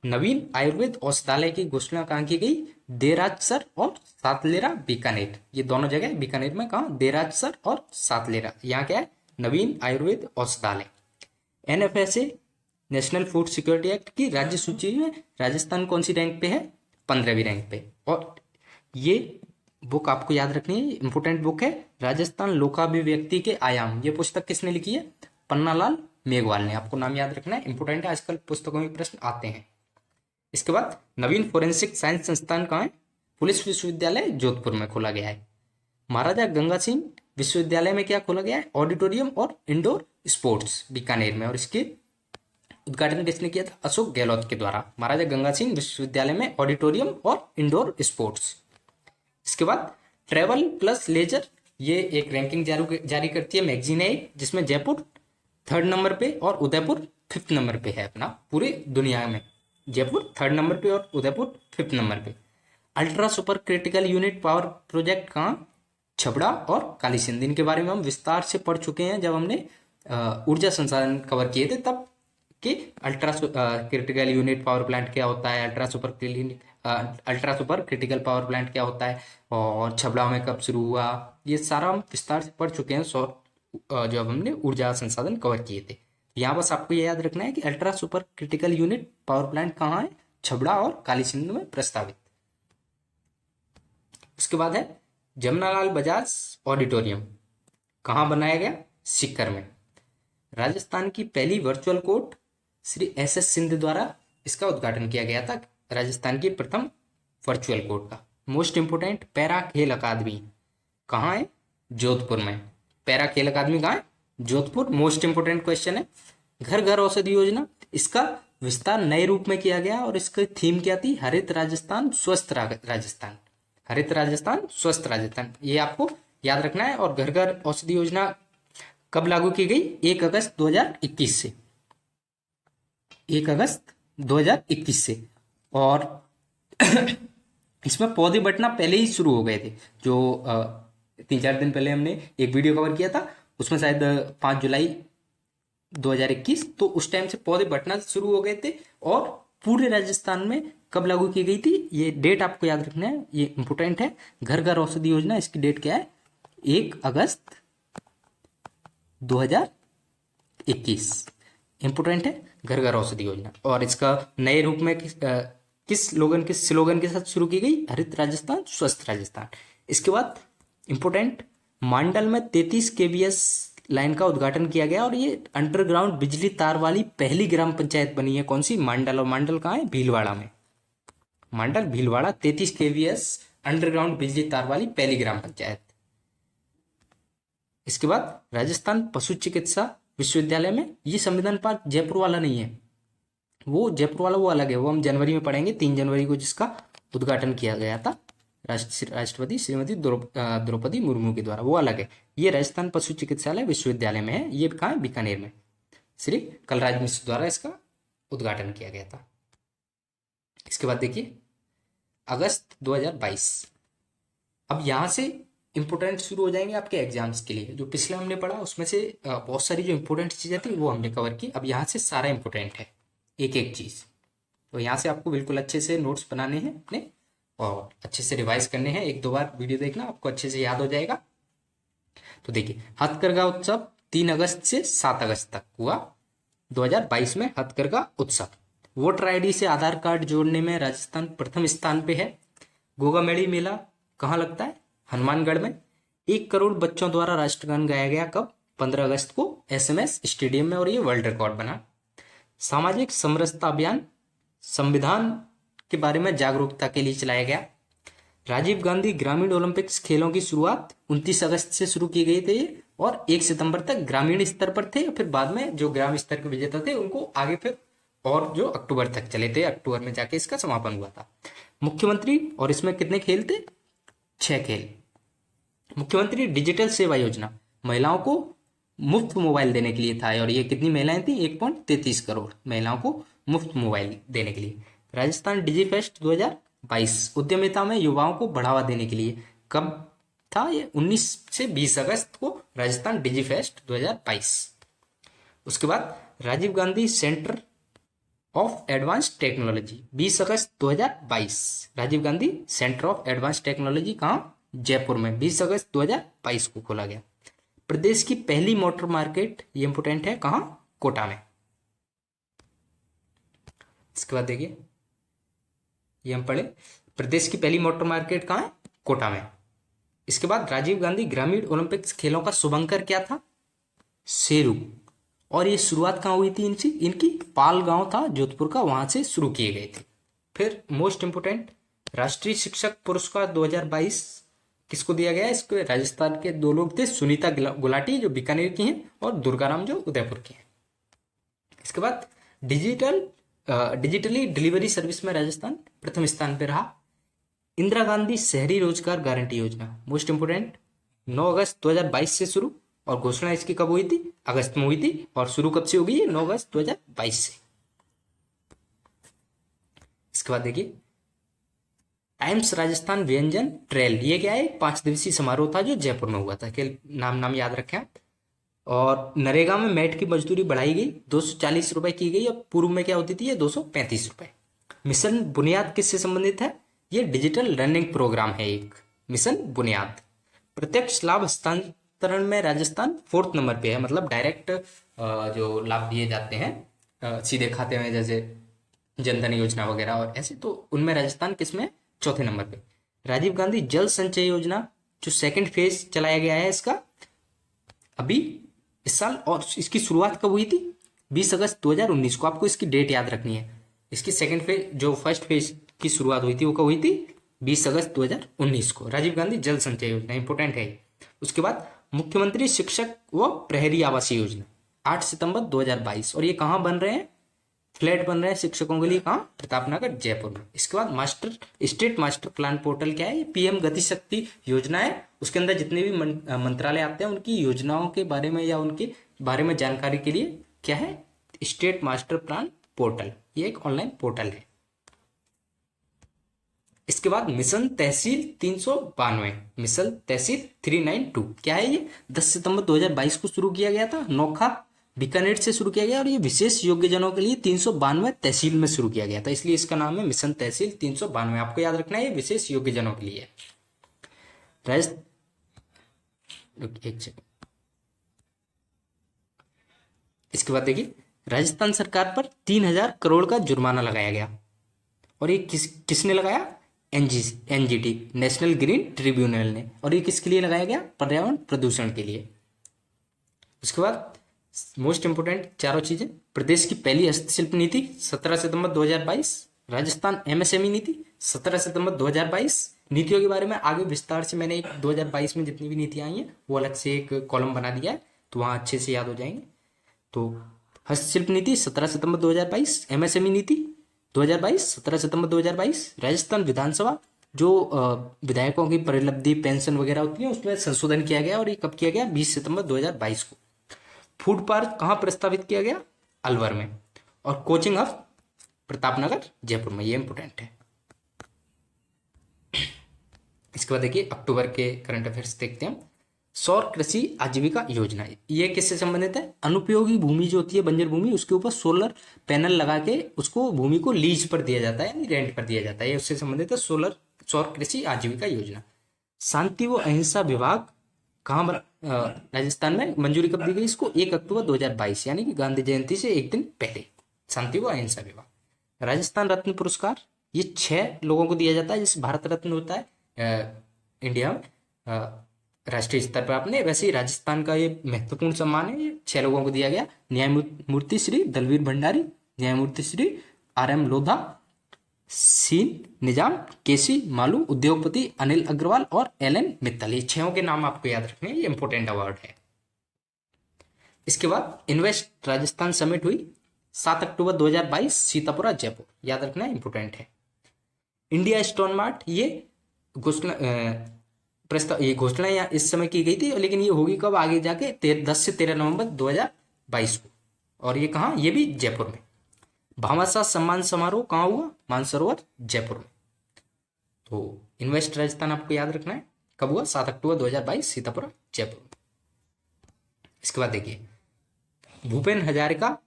नवीन आयुर्वेद औषधालय की घोषणा कहाँ की गई? देराजसर और सातलेरा बीकानेर। ये दोनों जगह बीकानेर में कहाँ? देराजसर और सातलेरा। यहाँ क्या है? नवीन आयुर्वेद औषधालय। NFSA national food security act की राज्य सूची में राजस्थान कौन सी रैंक पे है? 15वीं रैंक पे। और ये बुक आपको याद रखनी है, इंपोर्टेंट बुक है, राजस्थान लोकाभिव्यक्ति के आयाम। ये पुस्तक किसने लिखी है? पन्नालाल मेघवाल ने। आपको नाम याद रखना है, इंपोर्टेंट है, आजकल पुस्तकों में प्रश्न आते हैं। इसके बाद नवीन फोरेंसिक साइंस संस्थान कहाँ है? पुलिस विश्वविद्यालय जोधपुर में खोला गया है। महाराजा गंगा सिंह विश्वविद्यालय में क्या खोला गया है? ऑडिटोरियम और इंडोर स्पोर्ट्स बीकानेर में। और इसके उद्घाटन किसने किया था? अशोक गहलोत के द्वारा। महाराजा गंगा सिंह विश्वविद्यालय में ऑडिटोरियम और इंडोर स्पोर्ट्स। इसके बाद ट्रेवल प्लस लेजर, ये एक रैंकिंग जारी करती है, मैगजीन है, जिसमें जयपुर 3rd नंबर पे और उदयपुर 5th नंबर पे है अपना पूरे दुनिया में। जयपुर 3rd नंबर पे और उदयपुर 5th नंबर पे। Ultra super critical unit power project कहाँ? छबड़ा और काली सिंध। इनके बारे में हम विस्तार से पढ़ चुके हैं जब हमने ऊर्जा संसाधन कवर किए थे, तब कि ultra critical unit power plant क्या होता है, ultra super critical power plant क्या होता है, और छबड़ा में कब शुरू हुआ, ये सारा हम विस्तार से पढ़ चुके हैं जब हमने ऊर्जा संसाधन कवर किए थे। यहाँ बस आपको ये याद रखना है कि ultra super critical unit power plant कहाँ है? छबड़ा और काली सिंध में प्रस्तावित। उसके बाद है जमनालाल बजाज ऑडिटोरियम, कहाँ बनाया गया? सीकर में। राजस्थान की पहली virtual court Shri S Sindh द्वारा इसका उद्घाटन किया गया था, राजस्थान की प्रथम वर्चुअल कोर्ट का। मोस्ट इंपोर्टेंट पैरा खेल अकादमी कहाँ है? जोधपुर में। पैरा खेल अकादमी कहाँ है? जोधपुर। मोस्ट इंपोर्टेंट क्वेश्चन है। घर घर औषधि योजना, इसका विस्तार नए रूप में किया गया और इसकी थीम क्या थी? हरित राजस्थान स्वस्थ राजस्थान। हरित राजस्थान स्वस्थ राजस्थान, ये आपको याद रखना है। और घर घर औषधि योजना कब लागू की गई? 1 अगस्त 2021 से। 1 अगस्त 2021 से। और इसमें पौधे बंटना पहले ही शुरू हो गए थे। जो 3-4 दिन पहले हमने एक वीडियो कवर किया था, उसमें शायद 5 जुलाई 2021, तो उस टाइम से पौधे बंटना शुरू हो गए थे। और पूरे राजस्थान में कब लागू की गई थी, ये डेट आपको याद रखना है, ये इंपोर्टेंट है। घर घर औषधि योजना, इसकी डेट क्या है, 1 अगस्त 2021। इंपोर्टेंट है घर घर औषधि योजना। और इसका नए रूप में किस स्लोगन के साथ शुरू की गई, हरित राजस्थान स्वस्थ राजस्थान। इसके बाद इंपोर्टेंट, मांडल में 33 केवीएस लाइन का उद्घाटन किया गया और ये अंडरग्राउंड बिजली तार वाली पहली ग्राम पंचायत बनी है। कौन सी, मांडल। और मांडल कहाँ है, भीलवाड़ा में। मांडल भीलवाड़ा 33 केवीएस अंडरग्राउंड बिजली तार वाली पहली ग्राम पंचायत। इसके बाद राजस्थान पशु चिकित्सा विश्वविद्यालय में, ये संविधान पार्क जयपुर वाला नहीं है, वो जयपुर वाला वो अलग है, वो हम जनवरी में पढ़ेंगे, 3 जनवरी को, जिसका उद्घाटन किया गया था राष्ट्रपति श्रीमती द्रौपदी मुर्मू के द्वारा, वो अलग है। ये राजस्थान पशु चिकित्सालय विश्वविद्यालय में है, ये कहाँ है, बीकानेर में। श्री कलराज मिश्र द्वारा इसका उद्घाटन किया गया था। इसके बाद देखिए अगस्त 2022। अब यहाँ से इंपोर्टेंट शुरू हो जाएंगे आपके एग्जाम्स के लिए। जो पिछले हमने पढ़ा उसमें से बहुत सारी जो इंपोर्टेंट चीज़ें थी वो हमने कवर की। अब यहाँ से सारा इंपोर्टेंट है, एक एक चीज़। तो यहाँ से आपको बिल्कुल अच्छे से नोट्स बनाने हैं अपने और अच्छे से रिवाइज करने हैं। 1-2 बार वीडियो देखना, आपको अच्छे से याद हो जाएगा। तो देखिए, हथकरघा उत्सव 3 अगस्त से 7 अगस्त तक हुआ 2022 में। हथकरघा उत्सव, वोटर आईडी से आधार कार्ड जोड़ने में राजस्थान प्रथम स्थान पे है। गोगामेड़ी मेला कहाँ लगता है, हनुमानगढ़ में। 1 करोड़ बच्चों द्वारा राष्ट्रगान गाया गया कब, 15 अगस्त को SMS स्टेडियम में, और ये वर्ल्ड रिकॉर्ड बना। सामाजिक समरसता अभियान संविधान के बारे में जागरूकता के लिए चलाया गया। राजीव गांधी ग्रामीण ओलंपिक्स खेलों की शुरुआत 29 अगस्त से शुरू की गई थी और 1 सितंबर तक ग्रामीण स्तर पर थे। फिर बाद में जो ग्राम स्तर के विजेता थे उनको आगे फिर और जो अक्टूबर तक चले थे, अक्टूबर में जाके इसका समापन हुआ था। मुख्यमंत्री, और इसमें कितने खेल थे, 6 खेल। मुख्यमंत्री डिजिटल सेवा योजना महिलाओं को मुफ्त मोबाइल देने के लिए था, और ये कितनी महिलाएं थी, 1.33 करोड़ महिलाओं को मुफ्त मोबाइल देने के लिए। राजस्थान डिजी फेस्ट 2022 उद्यमिता में युवाओं को बढ़ावा देने के लिए कब था, ये 19 से 20 अगस्त को राजस्थान डिजी फेस्ट 2022। उसके बाद Rajiv Gandhi centre of advance technology 20 अगस्त 2022। Rajiv Gandhi centre of advance technology कहाँ, जयपुर में, 20 अगस्त 2022 को खोला गया। प्रदेश की पहली मोटर मार्केट, ये इंपोर्टेंट है, कहाँ, कोटा में। इसके बाद देखिए, ये हम पढ़े, प्रदेश की पहली मोटर मार्केट कहाँ है, कोटा में। इसके बाद राजीव गांधी ग्रामीण ओलंपिक्स खेलों का शुभंकर क्या था, सेरू। और ये शुरुआत कहाँ हुई थी इनकी पाल गांव था जोधपुर का, वहां से शुरू किए गए थे। फिर मोस्ट इंपोर्टेंट, राष्ट्रीय शिक्षक पुरस्कार 2022 किसको दिया गया, इसको राजस्थान के 2 लोग थे, सुनीता गुलाटी जो बीकानेर की हैं और दुर्गाराम जो उदयपुर की हैं। इसके बाद डिजिटली डिलीवरी सर्विस में राजस्थान प्रथम स्थान पर रहा। इंदिरा गांधी शहरी रोजगार गारंटी योजना मोस्ट इंपोर्टेंट, 9 अगस्त 2022 से शुरू, और घोषणा इसकी कब हुई थी, अगस्त में हुई थी, और शुरू कब से होगी, 9 अगस्त 2022 से। इसके बाद देखिए टाइम्स राजस्थान व्यंजन ट्रेल, ये क्या है, 5 दिवसीय समारोह था जो जयपुर में हुआ था। नाम याद रखें आप। और नरेगा में मैट की मजदूरी बढ़ाई गई, 240 रुपए की गई, और पूर्व में क्या होती थी, ये 235 रुपए। मिशन बुनियाद किससे संबंधित है, ये डिजिटल लर्निंग प्रोग्राम है एक, मिशन बुनियाद। प्रत्यक्ष लाभ हस्तांतरण में राजस्थान 4th नंबर पे है, मतलब डायरेक्ट जो लाभ दिए जाते हैं सीधे खाते में, जैसे जनधन योजना वगैरह और ऐसे, तो उनमें राजस्थान किसमें, 4थे नंबर पे। राजीव गांधी जल संचय योजना जो 2nd फेज चलाया गया है इसका अभी इस साल, और इसकी शुरुआत कब हुई थी, 20 अगस्त 2019 को। आपको इसकी डेट याद रखनी है। इसकी 2nd फेज, जो 1st फेज की शुरुआत हुई थी वो कब हुई थी, 20 अगस्त 2019 को। राजीव गांधी जल संचय योजना इंपोर्टेंट है। उसके बाद मुख्यमंत्री शिक्षक व प्रहरी आवास योजना 8 सितंबर 2022, और ये कहाँ बन रहे हैं, फ्लैट बन रहे हैं शिक्षकों के लिए, कहाँ, प्रतापनगर जयपुर में। इसके बाद स्टेट मास्टर प्लान पोर्टल क्या है, ये PM गति शक्ति योजना है। उसके अंदर जितने भी मंत्रालय आते हैं उनकी योजनाओं के बारे में या उनके बारे में जानकारी के लिए क्या है, स्टेट मास्टर प्लान पोर्टल, ये एक ऑनलाइन पोर्टल है। इसके बाद मिशन तहसील 392, मिशन तहसील 392 क्या है ये? 10 सितंबर 2022 को शुरू किया गया था, नोखा बीकानेर से शुरू किया गया और ये विशेष योग्यजनों के लिए 392 तहसील में शुरू किया गया था, इसलिए इसका नाम है मिशन तहसील 392। आपको याद रखना है ये विशेष योग्यजनों के लिए। एक सेकंड। इसके बाद देखिए राजस्थान सरकार पर 3,000 करोड़ का जुर्माना लगाया गया और ये किसने लगाया? एनजीटी, नेशनल ग्रीन ट्रिब्यूनल ने। और ये किसके लिए लगाया गया? पर्यावरण प्रदूषण के लिए। उसके बाद मोस्ट इंपोर्टेंट चारों चीजें, प्रदेश की पहली हस्तशिल्प नीति 17 सितंबर 2022, राजस्थान एमएसएमई नीति 17 सितंबर 2022। नीतियों के बारे में आगे विस्तार से मैंने 2022 में जितनी भी नीतियां आई हैं वो अलग से एक कॉलम बना दिया है, तो वहां अच्छे से याद हो जाएंगे। तो हस्तशिल्प नीति 17 सितंबर 2022, एमएसएमई नीति 2022 17 सितंबर 2022। राजस्थान विधानसभा जो विधायकों की परिलब्धि पेंशन वगैरह होती है उसमें संशोधन किया गया और ये कब किया गया? 20 सितंबर 2022 को। फूड पार्क कहाँ प्रस्तावित किया गया? अलवर में। और कोचिंग हब प्रतापनगर जयपुर में, ये इंपोर्टेंट है। इसके बाद देखिए अक्टूबर के करंट अफेयर्स देखते हैं। सौर कृषि आजीविका योजना, ये किससे संबंधित है? अनुपयोगी भूमि जो होती है बंजर भूमि, उसके ऊपर सोलर पैनल लगा के उसको भूमि को लीज पर दिया जाता है, यानी रेंट पर दिया जाता है, ये उससे संबंधित है सौर कृषि आजीविका योजना। शांति व अहिंसा विभाग कहाँ बना? राजस्थान में। मंजूरी कब दी गई इसको? 1 अक्टूबर 2022, यानी कि गांधी जयंती से एक दिन पहले। शांति व अहिंसा विभाग। राजस्थान रत्न पुरस्कार ये 6 लोगों को दिया जाता है, जैसे भारत रत्न होता है इंडिया में राष्ट्रीय स्तर पर आपने, वैसे ही राजस्थान का ये महत्वपूर्ण सम्मान है, ये 6 लोगों को दिया गया। न्यायमूर्ति श्री दलवीर भंडारी, न्यायमूर्ति श्री RM लोधा, सीन निजाम, केसी मालू, उद्योगपति अनिल अग्रवाल और LN मित्तल, ये 6 के नाम आपको याद रखने हैं, ये इंपोर्टेंट अवार्ड है। इसके बाद इन्वेस्ट राजस्थान समिट हुई 7 अक्टूबर 2022 सीतापुरा जयपुर, याद रखना है, इंपोर्टेंट है। इंडिया स्टोन मार्ट ये घोषणा यहाँ इस समय की गई थी, लेकिन ये होगी कब आगे जाके? 10 से 13 नवंबर 2022 को, और ये कहाँ? ये भी जयपुर में। भामाशाह सम्मान समारोह कहाँ हुआ? मानसरोवर जयपुर में। तो इन्वेस्ट राजस्थान आपको याद रखना है, कब हुआ? 7 अक्टूबर 2022 सीतापुरा जयपुर में। इसके बाद देखिए भूपेन हजारिका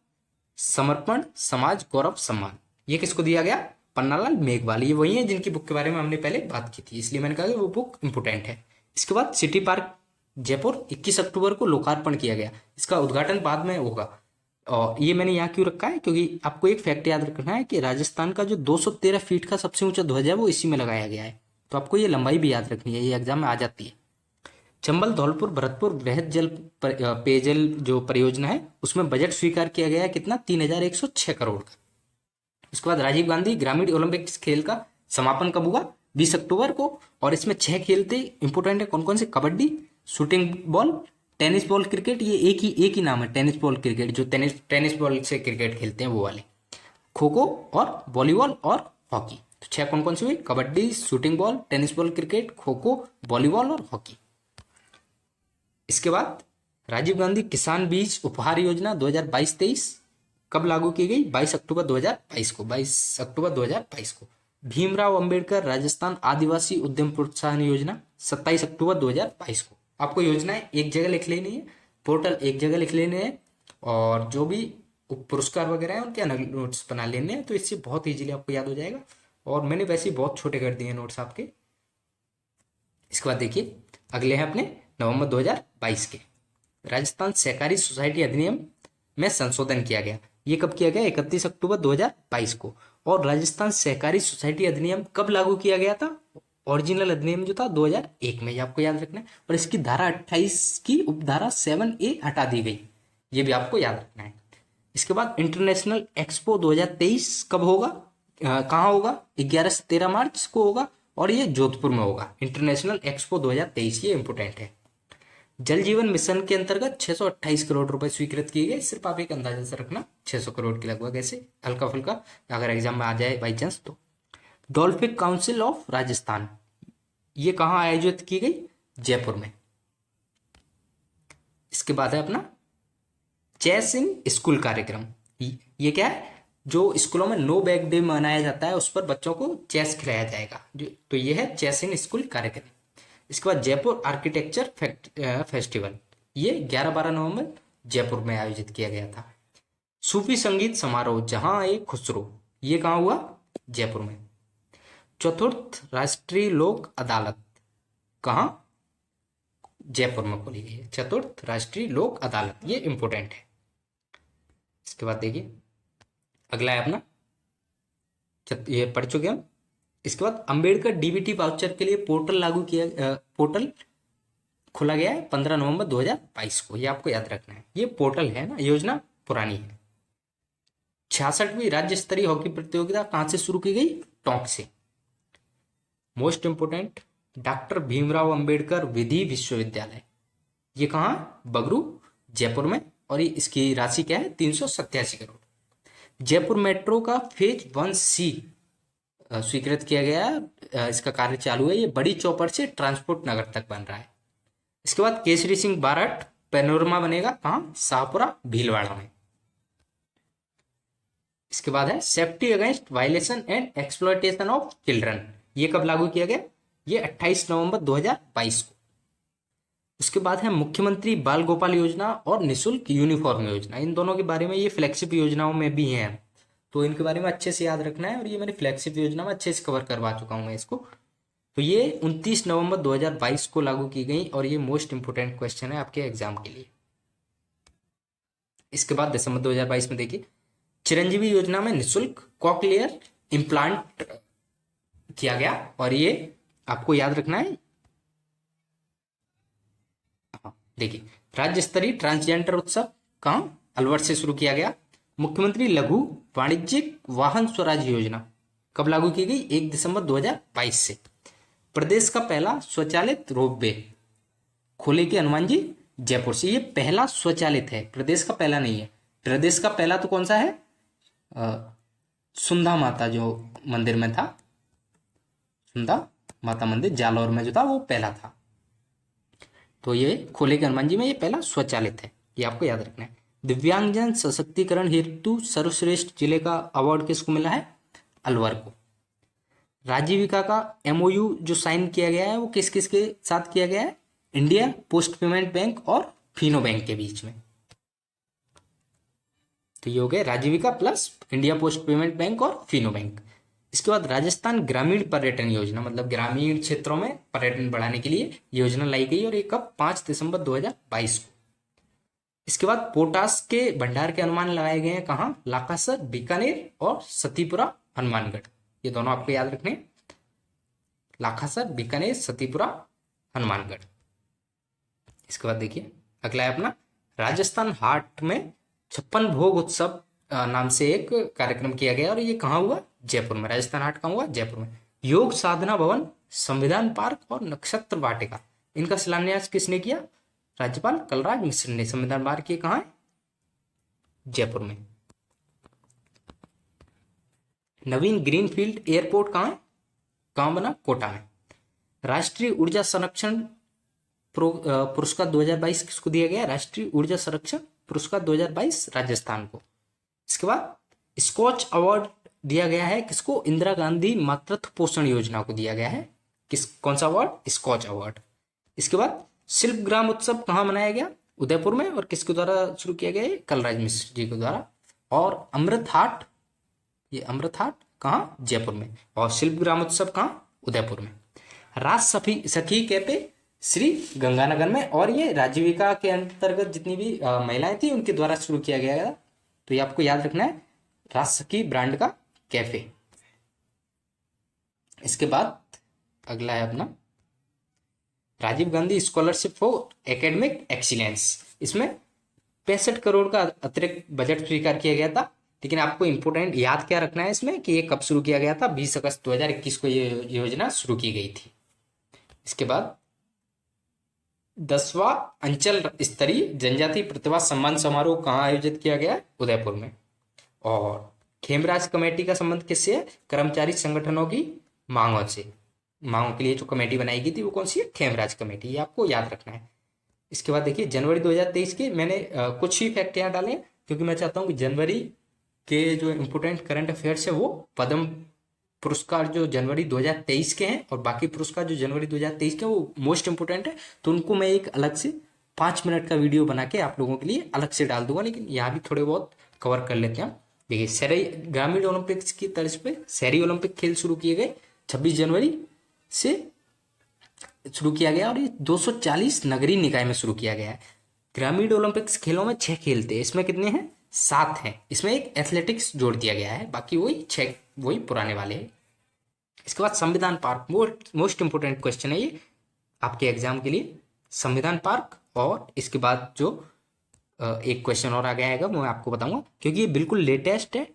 समर्पण समाज गौरव सम्मान, ये किसको दिया गया? पन्नालाल मेघवाल, ये वही है जिनकी बुक के बारे में हमने पहले बात की थी, इसलिए मैंने कहा कि वो बुक इंपोर्टेंट है। इसके बाद सिटी पार्क जयपुर 21 अक्टूबर को लोकार्पण किया गया, इसका उद्घाटन बाद में होगा। और ये मैंने यहाँ क्यों रखा है? क्योंकि आपको एक फैक्ट याद रखना है कि राजस्थान का जो 213 फीट का सबसे ऊंचा ध्वज है वो इसी में लगाया गया है, तो आपको ये लंबाई भी याद रखनी है, ये एग्जाम में आ जाती है। चंबल धौलपुर भरतपुर वृहद जल पेयजल जो परियोजना है उसमें बजट स्वीकार किया गया है, कितना? 3,106 करोड़ का। उसके बाद राजीव गांधी ग्रामीण ओलंपिक्स खेल का समापन कब हुआ? 20 अक्टूबर को, और इसमें 6 खेल थे, इंपोर्टेंट है। कौन कौन से? Kabaddi, shooting ball, tennis ball cricket, ये एक ही नाम है, टेनिस बॉल क्रिकेट, जो टेनिस बॉल से क्रिकेट खेलते हैं वो वाले, खो खो और वॉलीबॉल और हॉकी। तो 6 कौन कौन से हुए? Kabaddi, shooting ball, tennis ball cricket, kho kho, volleyball और हॉकी। इसके बाद राजीव गांधी किसान बीज उपहार योजना 2022-23 कब लागू की गई? 22 अक्टूबर 2022 को, 22 अक्टूबर 2022 को। भीमराव अंबेडकर राजस्थान आदिवासी उद्यम प्रोत्साहन योजना 27 अक्टूबर 2022 को। आपको योजनाएं एक जगह लिख लेनी है, पोर्टल एक जगह लिख लेने हैं, और जो भी पुरस्कार वगैरह हैं उनके अलग नोट्स बना लेने हैं, तो इससे बहुत इजीली आपको याद हो जाएगा। और मैंने वैसे ही बहुत छोटे कर दिए नोट्स आपके। इसके बाद देखिए अगले हैं अपने नवंबर 2022 के, राजस्थान सहकारी सोसाइटी अधिनियम में संशोधन किया गया। ये कब किया गया? 31 अक्टूबर 2022 को। और राजस्थान सहकारी सोसाइटी अधिनियम कब लागू किया गया था? ओरिजिनल अधिनियम जो था 2001 में, ये आपको याद रखना है। और इसकी धारा 28 की उपधारा 7A हटा दी गई, ये भी आपको याद रखना है। इसके बाद इंटरनेशनल एक्सपो 2023 कब होगा? कहाँ होगा? 11 से 13 मार्च को होगा, और ये जोधपुर में होगा। इंटरनेशनल एक्सपो 2023, ये इंपोर्टेंट है। जल जीवन मिशन के अंतर्गत 628 करोड़ रुपए स्वीकृत किए गए, सिर्फ आप एक अंदाजा से रखना, 600 करोड़ के लगभग, ऐसे हल्का फुल्का अगर एग्जाम में आ जाए बाई चांस तो। डॉल्फिन काउंसिल ऑफ राजस्थान, ये कहाँ आयोजित की गई? जयपुर में। इसके बाद है अपना चेस इन स्कूल कार्यक्रम, ये क्या है? जो स्कूलों में नो बैग डे मनाया जाता है उस पर बच्चों को चेस खिलाया जाएगा, जो तो ये है चेस इन स्कूल कार्यक्रम। इसके बाद जयपुर आर्किटेक्चर फेस्टिवल, ये 11-12 नवंबर जयपुर में आयोजित किया गया था। सूफी संगीत समारोह जहां ए खुसरो, ये कहाँ हुआ? जयपुर में। चतुर्थ राष्ट्रीय लोक अदालत कहाँ? जयपुर में खोली गई है चतुर्थ राष्ट्रीय लोक अदालत, ये इंपॉर्टेंट है। इसके बाद देखिए अगला है अपना, ये पढ़ चुके हम। इसके बाद अंबेडकर डीबीटी वाउचर के लिए पोर्टल खोला गया है 15 नवंबर 2022 को, ये आपको याद रखना है। ये पोर्टल है ना, योजना पुरानी है। 66वीं राज्य स्तरीय हॉकी प्रतियोगिता कहां से शुरू की गई? टोंक से। Most important, doctor Bhimrao Ambedkar विधि विश्वविद्यालय, ये कहाँ? बगरू, जयपुर में। और ये इसकी राशि क्या है? 387 करोड़। जयपुर मेट्रो का फेज 1C स्वीकृत किया गया, इसका कार्य चालू है। ये बड़ी चौपड़ से ट्रांसपोर्ट नगर तक बन रहा है। इसके बाद केसरी सिंह बारठ पैनोरमा बनेगा कहाँ? शाहपुरा भीलवाड़ा में। इसके बाद है safety against violation and exploitation of children, ये कब लागू किया गया? ये 28 नवंबर 2022 को। उसके बाद है मुख्यमंत्री बाल गोपाल योजना और निशुल्क यूनिफॉर्म योजना, इन दोनों के बारे में, ये फ्लैगशिप योजनाओं में भी हैं, तो इनके बारे में अच्छे से याद रखना है। और ये मैंने फ्लैगशिप योजना में अच्छे से कवर करवा चुका हूँ मैं इसको। तो ये 29 नवंबर 2022 को लागू की गई और ये मोस्ट इंपोर्टेंट क्वेश्चन है आपके एग्जाम के लिए। इसके बाद दिसंबर 2022 में देखिए चिरंजीवी योजना में निशुल्क कॉकलियर इम्प्लांट किया गया और ये आपको याद रखना है। देखिए राज्य स्तरीय ट्रांसजेंडर उत्सव कहाँ? अलवर से शुरू किया गया। मुख्यमंत्री लघु वाणिज्यिक वाहन स्वराज योजना कब लागू की गई? 1 दिसंबर 2022 से। प्रदेश का पहला स्वचालित रोपवे खोलेगी हनुमान जी जयपुर से, ये पहला स्वचालित है, प्रदेश का पहला नहीं है। प्रदेश का पहला तो कौन सा है? सुंधा माता जो मंदिर में था, सुंधा माता मंदिर जालौर में जो था, वो पहला था। तो ये खोलेगी हनुमान जी में ये पहला स्वचालित है, ये आपको याद रखना है। दिव्यांगजन सशक्तिकरण हेतु सर्वश्रेष्ठ जिले का अवार्ड किसको मिला है? अलवर को। राजीविका का MOU जो साइन किया गया है वो किस किस के साथ किया गया है? इंडिया पोस्ट पेमेंट बैंक और फिनो बैंक के बीच में। तो ये हो गया Rajeevika plus India post payment bank और फिनो बैंक। इसके बाद राजस्थान ग्रामीण पर्यटन योजना, मतलब ग्रामीण क्षेत्रों में पर्यटन बढ़ाने के लिए योजना लाई गई और ये कब? 5 दिसंबर 2022 को। इसके बाद पोटास के भंडार के अनुमान लगाए गए हैं कहाँ? लाकासर, बीकानेर और सतीपुरा हनुमानगढ़, ये दोनों आपको याद रखने। लाखासर, बीकानेर, सतीपुरा, हनुमानगढ़। इसके बाद देखिए अगला है अपना राजस्थान हाट में 56 भोग उत्सव नाम से एक कार्यक्रम किया गया और ये कहाँ हुआ? जयपुर में। राजस्थान हाट कहाँ हुआ? जयपुर में। योग साधना भवन, संविधान पार्क और नक्षत्र वाटिका, इनका शिलान्यास किसने किया? राज्यपाल कलराज मिश्र ने। संविधान पार्क ये कहाँ है? जयपुर में। नवीन ग्रीनफील्ड एयरपोर्ट कहाँ है? कहाँ बना? कोटा में। राष्ट्रीय ऊर्जा संरक्षण पुरस्कार 2022 किसको दिया गया? राष्ट्रीय ऊर्जा संरक्षण पुरस्कार 2022 राजस्थान को। इसके बाद स्कॉच अवार्ड दिया गया है किसको? इंदिरा गांधी मातृत्व पोषण योजना को दिया गया है। कौन सा अवार्ड? Scotch award. इसके बाद शिल्प ग्राम उत्सव कहाँ मनाया गया? उदयपुर में। और किसके द्वारा शुरू किया गया? कलराज मिश्र जी के द्वारा। और अमृत हाट, ये अमृत हाट कहाँ? जयपुर में। और शिल्प ग्राम उत्सव कहाँ? उदयपुर में। राज सखी कैफे श्री गंगानगर में, और ये राजीविका के अंतर्गत जितनी भी महिलाएं थी उनके द्वारा शुरू किया गया था। तो ये आपको याद रखना है, राज सखी ब्रांड का कैफे। इसके बाद अगला है अपना Rajiv Gandhi scholarship for academic excellence. इसमें 65 करोड़ का अतिरिक्त बजट स्वीकार किया गया था। लेकिन आपको इंपोर्टेंट याद क्या रखना है इसमें कि ये कब शुरू किया गया था? 20 अगस्त 2021 को ये योजना शुरू की गई थी। इसके बाद 10वां अंचल स्तरीय जनजाति प्रतिभा सम्मान समारोह कहाँ आयोजित किया गया? उदयपुर में। और खेमराज कमेटी का संबंध किससे है? कर्मचारी संगठनों की मांगों से। मांगों के लिए जो कमेटी बनाई गई थी वो कौन सी है? खेमराज कमेटी, ये आपको याद रखना है। इसके बाद देखिए जनवरी 2023 के मैंने कुछ ही फैक्ट यहाँ डाले क्योंकि मैं चाहता हूँ कि जनवरी के जो इम्पोर्टेंट करंट अफेयर्स है वो पद्म पुरस्कार जो जनवरी 2023 के हैं, और बाकी पुरस्कार जो जनवरी 2023 के हैं वो मोस्ट इंपोर्टेंट है, तो उनको मैं एक अलग से 5 मिनट का वीडियो बना के आप लोगों के लिए अलग से डाल दूंगा, लेकिन यहाँ भी थोड़े बहुत कवर कर लेते हैं। देखिए, शहरी ग्रामीण ओलंपिक्स की तर्ज पे शहरी ओलंपिक खेल शुरू किए गए 26 जनवरी से शुरू किया गया, और ये 240 नगरीय निकाय में शुरू किया गया है। ग्रामीण ओलंपिक्स खेलों में 6 खेल थे, इसमें कितने हैं? 7 हैं। इसमें एक एथलेटिक्स जोड़ दिया गया है, बाकी वही 6 वही पुराने वाले हैं। इसके बाद संविधान पार्क, मोस्ट इंपोर्टेंट क्वेश्चन है ये आपके एग्जाम के लिए, संविधान पार्क। और इसके बाद जो एक क्वेश्चन और आ गया है मैं आपको बताऊंगा, क्योंकि ये बिल्कुल लेटेस्ट है,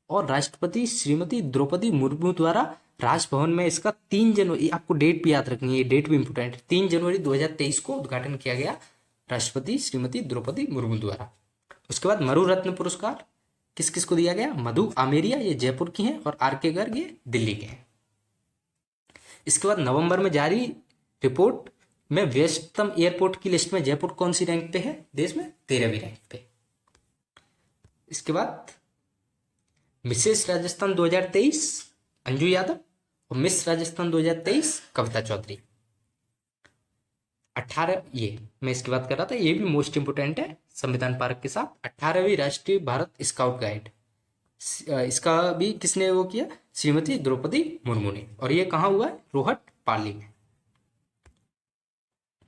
और राष्ट्रपति श्रीमती द्रौपदी मुर्मू द्वारा राजभवन में इसका 3 जनवरी, आपको डेट भी याद रखनी है, ये डेट भी इंपोर्टेंट है, 3 जनवरी 2023 को उद्घाटन किया गया राष्ट्रपति श्रीमती द्रौपदी मुर्मू द्वारा। उसके बाद मरु रत्न पुरस्कार किस किस को दिया गया? मधु आमेरिया, ये जयपुर की हैं, और आर के गर्ग ये दिल्ली के हैं। इसके बाद नवंबर में जारी रिपोर्ट में व्यस्ततम एयरपोर्ट की लिस्ट में जयपुर कौन सी रैंक पे है? देश में 13वीं रैंक पे। इसके बाद मिसेस राजस्थान 2023 अंजू यादव, और मिस राजस्थान 2023 कविता चौधरी। 18, ये मैं इसकी बात कर रहा था, ये भी मोस्ट इंपोर्टेंट है संविधान पार्क के साथ। 18वीं राष्ट्रीय भारत स्काउट गाइड, इसका भी किसने वो किया? श्रीमती द्रौपदी मुर्मू ने, और ये कहाँ हुआ है? रोहट पाली में।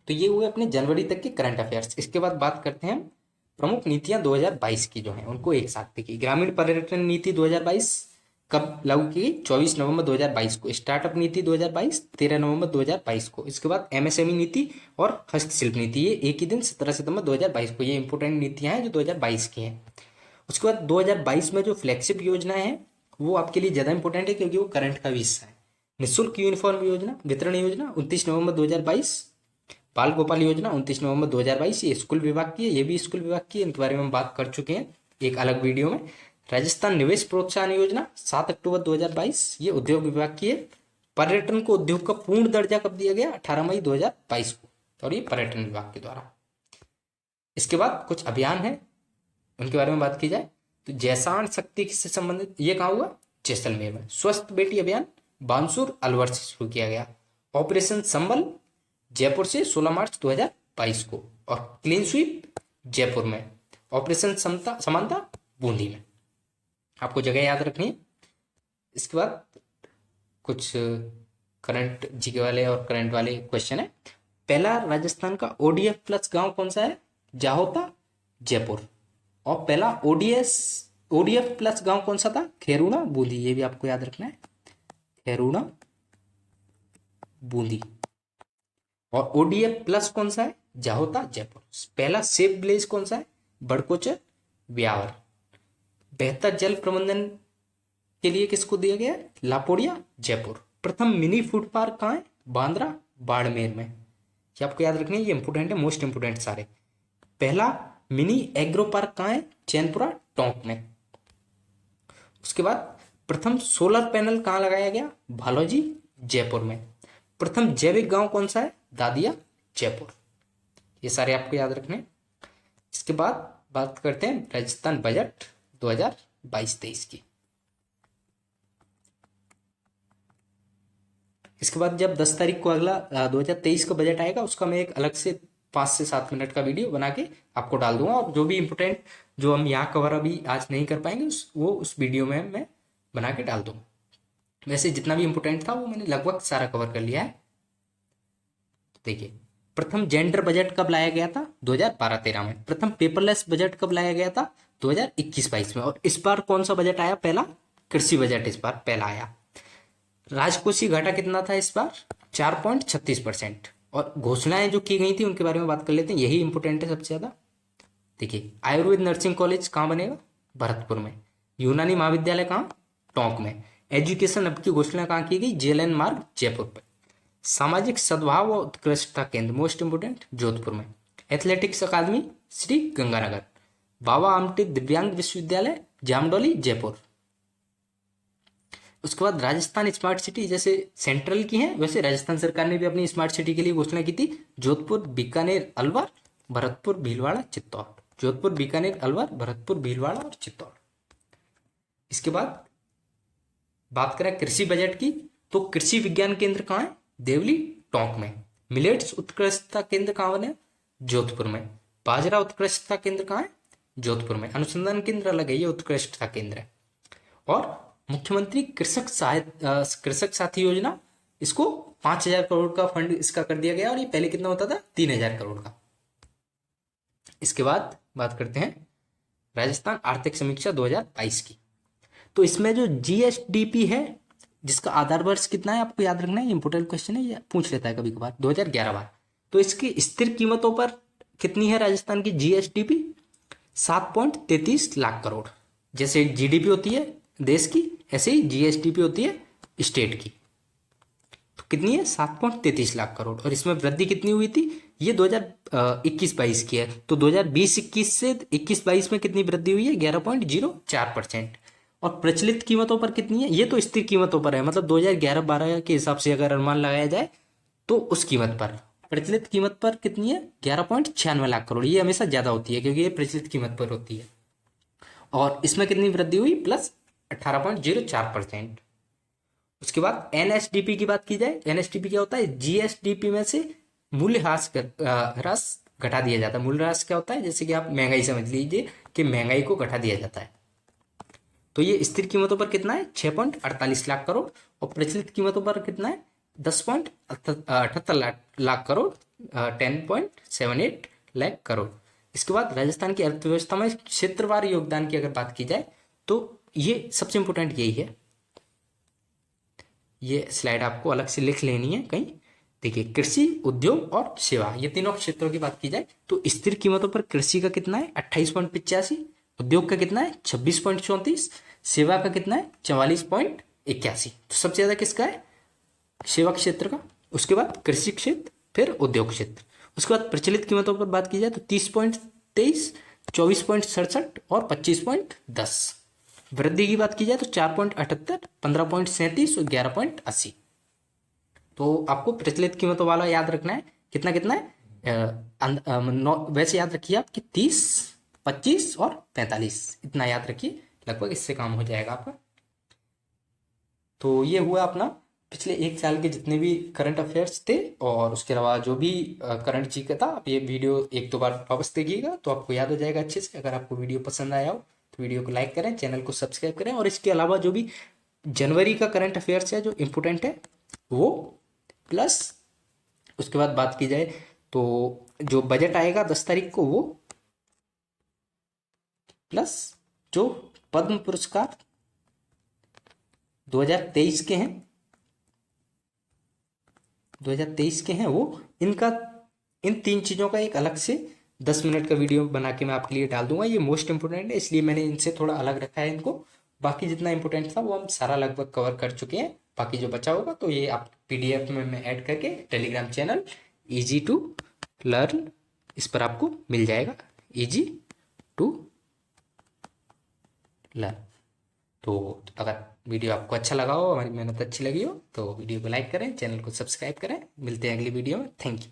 तो ये हुए अपने जनवरी तक के करंट अफेयर्स। इसके बाद बात करते हैं प्रमुख नीतियां 2022 की जो हैं उनको एक साथ देखिए। ग्रामीण पर्यटन नीति 2022 कब लागू की गई? 24 नवंबर 2022 को। स्टार्टअप नीति 2022 13 नवंबर 2022 को। इसके बाद एमएसएमई नीति और हस्तशिल्प नीति, ये एक ही दिन 17 सितंबर 2022 को। ये इंपोर्टेंट नीतियां हैं जो 2022 की हैं। उसके बाद 2022 में जो फ्लैगशिप योजना है वो आपके लिए ज़्यादा इंपॉर्टेंट है, क्योंकि वो करंट का भी हिस्सा है। निःशुल्क यूनिफॉर्म योजना वितरण योजना 29 नवंबर 2022। बाल गोपाल योजना 29 नवंबर 2022, ये स्कूल विभाग की है, ये भी स्कूल विभाग की है, इनके बारे में हम बात कर चुके हैं एक अलग वीडियो में। राजस्थान निवेश प्रोत्साहन योजना 7 अक्टूबर 2022, ये उद्योग विभाग की है। पर्यटन को उद्योग का पूर्ण दर्जा कब दिया गया? 18 मई 2022 को, और ये पर्यटन विभाग के द्वारा। इसके बाद कुछ अभियान है, उनके बारे में बात की जाए तो जैसान शक्ति से संबंधित, ये कहाँ हुआ? जैसलमेर में। स्वस्थ बेटी अभियान बानसूर अलवर से शुरू किया गया। ऑपरेशन संबल जयपुर से 16 मार्च 2022 को, और क्लीन स्वीप जयपुर में। ऑपरेशन समानता बूंदी में। आपको जगह याद रखनी है। इसके बाद कुछ करंट जीके वाले और करंट वाले क्वेश्चन है। पहला राजस्थान का ओडीएफ प्लस गांव कौन सा है? जाहोता जयपुर। और पहला ओडीएफ प्लस गांव कौन सा था? खेरूणा बूंदी, ये भी आपको याद रखना है, खेरूणा बूंदी। और ओडीएफ प्लस कौन सा है? जाहोता जयपुर। पहला सेफ विलेज कौन सा है? बड़कोचर ब्यावर। बेहतर जल प्रबंधन के लिए किसको दिया गया? लापोड़िया जयपुर। प्रथम मिनी फूड पार्क कहाँ है? बांद्रा बाड़मेर में। ये आपको याद रखनी है, ये इंपोर्टेंट है, मोस्ट इंपोर्टेंट सारे। पहला मिनी एग्रो पार्क कहाँ है? चैनपुरा टोंक में। उसके बाद प्रथम सोलर पैनल कहाँ लगाया गया? भालौजी जयपुर में। प्रथम जैविक गांव कौन सा है? दादिया जयपुर। ये सारे आपको याद रखने। इसके बाद बात करते हैं राजस्थान बजट 2022-23 की। इसके बाद जब 10 तारीख को अगला 2023 का बजट आएगा, उसका मैं एक अलग से 5 से 7 मिनट का वीडियो बना के आपको डाल दूंगा, और जो भी इंपोर्टेंट जो हम यहाँ कवर अभी आज नहीं कर पाएंगे वो उस वीडियो में मैं बना के डाल दूंगा। वैसे जितना भी इंपोर्टेंट था वो मैंने लगभग सारा कवर कर लिया है। देखिए, प्रथम जेंडर बजट कब लाया गया था? 2012-13 में। प्रथम पेपरलेस बजट कब लाया गया था? 2021-22 में। और इस बार कौन सा बजट आया? पहला कृषि बजट इस बार पहला आया। राजकोषीय घाटा कितना था इस बार? 4.36%। और घोषणाएं जो की गई थी उनके बारे में बात कर लेते हैं, यही इंपोर्टेंट है सबसे ज्यादा। देखिए, आयुर्वेद नर्सिंग कॉलेज कहाँ बनेगा? भरतपुर में। यूनानी महाविद्यालय कहाँ? टोंक में। एजुकेशन हब की घोषणा कहाँ की गई? जेएलएन मार्ग जयपुर पर। सामाजिक सद्भाव और उत्कृष्टता केंद्र मोस्ट इंपोर्टेंट जोधपुर में। एथलेटिक्स अकादमी श्री गंगानगर। बाबा आमटे दिव्यांग विश्वविद्यालय जामडोली जयपुर। उसके बाद राजस्थान स्मार्ट सिटी जैसे सेंट्रल की है, वैसे राजस्थान सरकार ने भी अपनी स्मार्ट सिटी के लिए घोषणा की थी। जोधपुर बीकानेर अलवर भरतपुर भीलवाड़ा चित्तौड़। जोधपुर बीकानेर अलवर भरतपुर भीलवाड़ा और चित्तौड़। इसके बाद बात करें कृषि बजट की, तो कृषि विज्ञान केंद्र कहाँ है? देवली टोंक में। मिलेट्स उत्कृष्टता केंद्र कहाँ बने? जोधपुर में। बाजरा उत्कृष्टता केंद्र कहाँ है? जोधपुर में। अनुसंधान केंद्र अलग है, ये उत्कृष्टता केंद्र है। और मुख्यमंत्री कृषक साथी योजना, इसको 5,000 करोड़ का फंड इसका कर दिया गया, और ये पहले कितना होता था? 3,000 करोड़ का। इसके बाद बात करते हैं राजस्थान आर्थिक समीक्षा 2022 की। तो इसमें जो जीएसडीपी है, जिसका आधार वर्ष कितना है आपको याद रखना है, इंपोर्टेंट क्वेश्चन है, ये पूछ लेता है कभी कभार, 2011 बार। तो इसकी स्थिर कीमतों पर कितनी है राजस्थान की जीएसडीपी? 7.33 लाख करोड़। जैसे जीडीपी होती है देश की, ऐसे ही जीएसडीपी होती है स्टेट की। तो कितनी है? 7.33 लाख करोड़। और इसमें वृद्धि कितनी हुई थी? ये 2021-22 की है। तो 2020-21 से 21-22 में कितनी वृद्धि हुई है? 11.04%। और प्रचलित कीमतों पर कितनी है? ये तो स्थिर कीमतों पर है, मतलब 2011-12 के हिसाब से अगर अनुमान लगाया जाए तो उस कीमत पर। प्रचलित कीमत पर कितनी है? 11.96 लाख करोड़। ये हमेशा ज्यादा होती है क्योंकि ये प्रचलित कीमत पर होती है। और इसमें कितनी वृद्धि हुई? प्लस 18.04%। उसके बाद एनएसडीपी की बात की जाए, एनएसडीपी क्या होता है? जीएसडीपी में से मूल्य ह्रास घटा दिया जाता है। मूल्य ह्रास क्या होता है? जैसे कि आप महंगाई समझ लीजिए कि महंगाई को घटा दिया जाता है। तो ये स्थिर कीमतों पर कितना है? 6.48 लाख करोड़। और प्रचलित कीमतों पर कितना है? 10.78 लाख करोड़, 10.78 लाख करोड़। इसके बाद राजस्थान की अर्थव्यवस्था में क्षेत्रवार योगदान की अगर बात की जाए तो ये सबसे इंपोर्टेंट यही है। ये स्लाइड आपको अलग से लिख लेनी है कहीं। देखिए, कृषि, उद्योग और सेवा, ये तीनों क्षेत्रों की बात की जाए तो स्थिर कीमतों पर कृषि का कितना है? 28.85। उद्योग का कितना है? 26.34। सेवा का कितना है? 44.81। तो सबसे ज्यादा किसका है? सेवा क्षेत्र का। उसके बाद कृषि क्षेत्र, फिर उद्योग क्षेत्र। उसके बाद प्रचलित कीमतों पर बात की जाए तो 30.23, 24.67 और 25.10। वृद्धि की बात की जाए तो 4.78, 15.37 और 11.80। तो आपको प्रचलित कीमतों वाला याद रखना है। कितना कितना है? वैसे याद रखिए आप कि 30, 25 और 45, इतना याद रखिए, लगभग इससे काम हो जाएगा आपका। तो ये हुआ अपना पिछले एक साल के जितने भी करंट अफेयर्स थे, और उसके अलावा जो भी करंट जी का था, आप ये वीडियो एक दो बार वापस देखिएगा तो आपको याद हो जाएगा अच्छे से। अगर आपको वीडियो पसंद आया हो तो वीडियो को लाइक करें, चैनल को सब्सक्राइब करें। और इसके अलावा जो भी जनवरी का करंट अफेयर्स है जो इम्पोर्टेंट है वो, प्लस उसके बाद बात की जाए तो जो बजट आएगा 10 तारीख को वो, प्लस जो पद्म पुरस्कार 2023 के हैं, 2023 के हैं वो, इनका, इन तीन चीज़ों का एक अलग से 10 मिनट का वीडियो बना के मैं आपके लिए डाल दूंगा। ये मोस्ट इंपोर्टेंट है, इसलिए मैंने इनसे थोड़ा अलग रखा है इनको। बाकी जितना इंपोर्टेंट था वो हम सारा लगभग कवर कर चुके हैं। बाकी जो बचा होगा तो ये आप पीडीएफ में मैं ऐड करके Telegram channel easy to learn, इस पर आपको मिल जाएगा, इजी टू लर्न। तो अगर वीडियो आपको अच्छा लगा हो, हमारी मेहनत अच्छी लगी हो, तो वीडियो को लाइक करें, चैनल को सब्सक्राइब करें। मिलते हैं अगली वीडियो में। Thank you.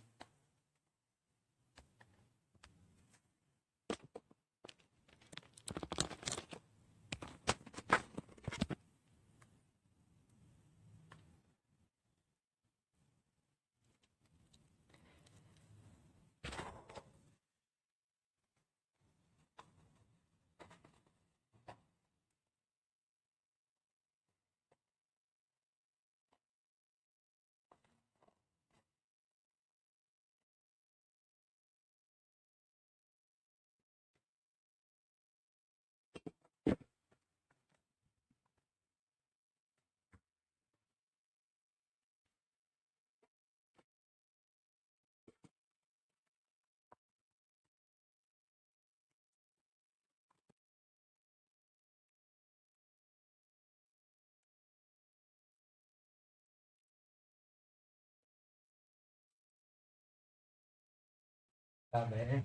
अब है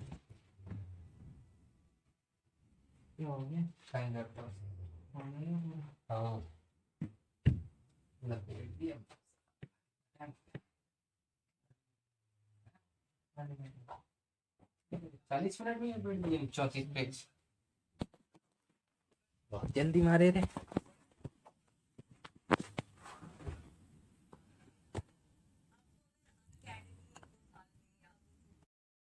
ये हो गया साइन करता हूँ। हाँ, लपेट दिया। 40 मिनट में 34 पेज। बहुत जल्दी मारे रे।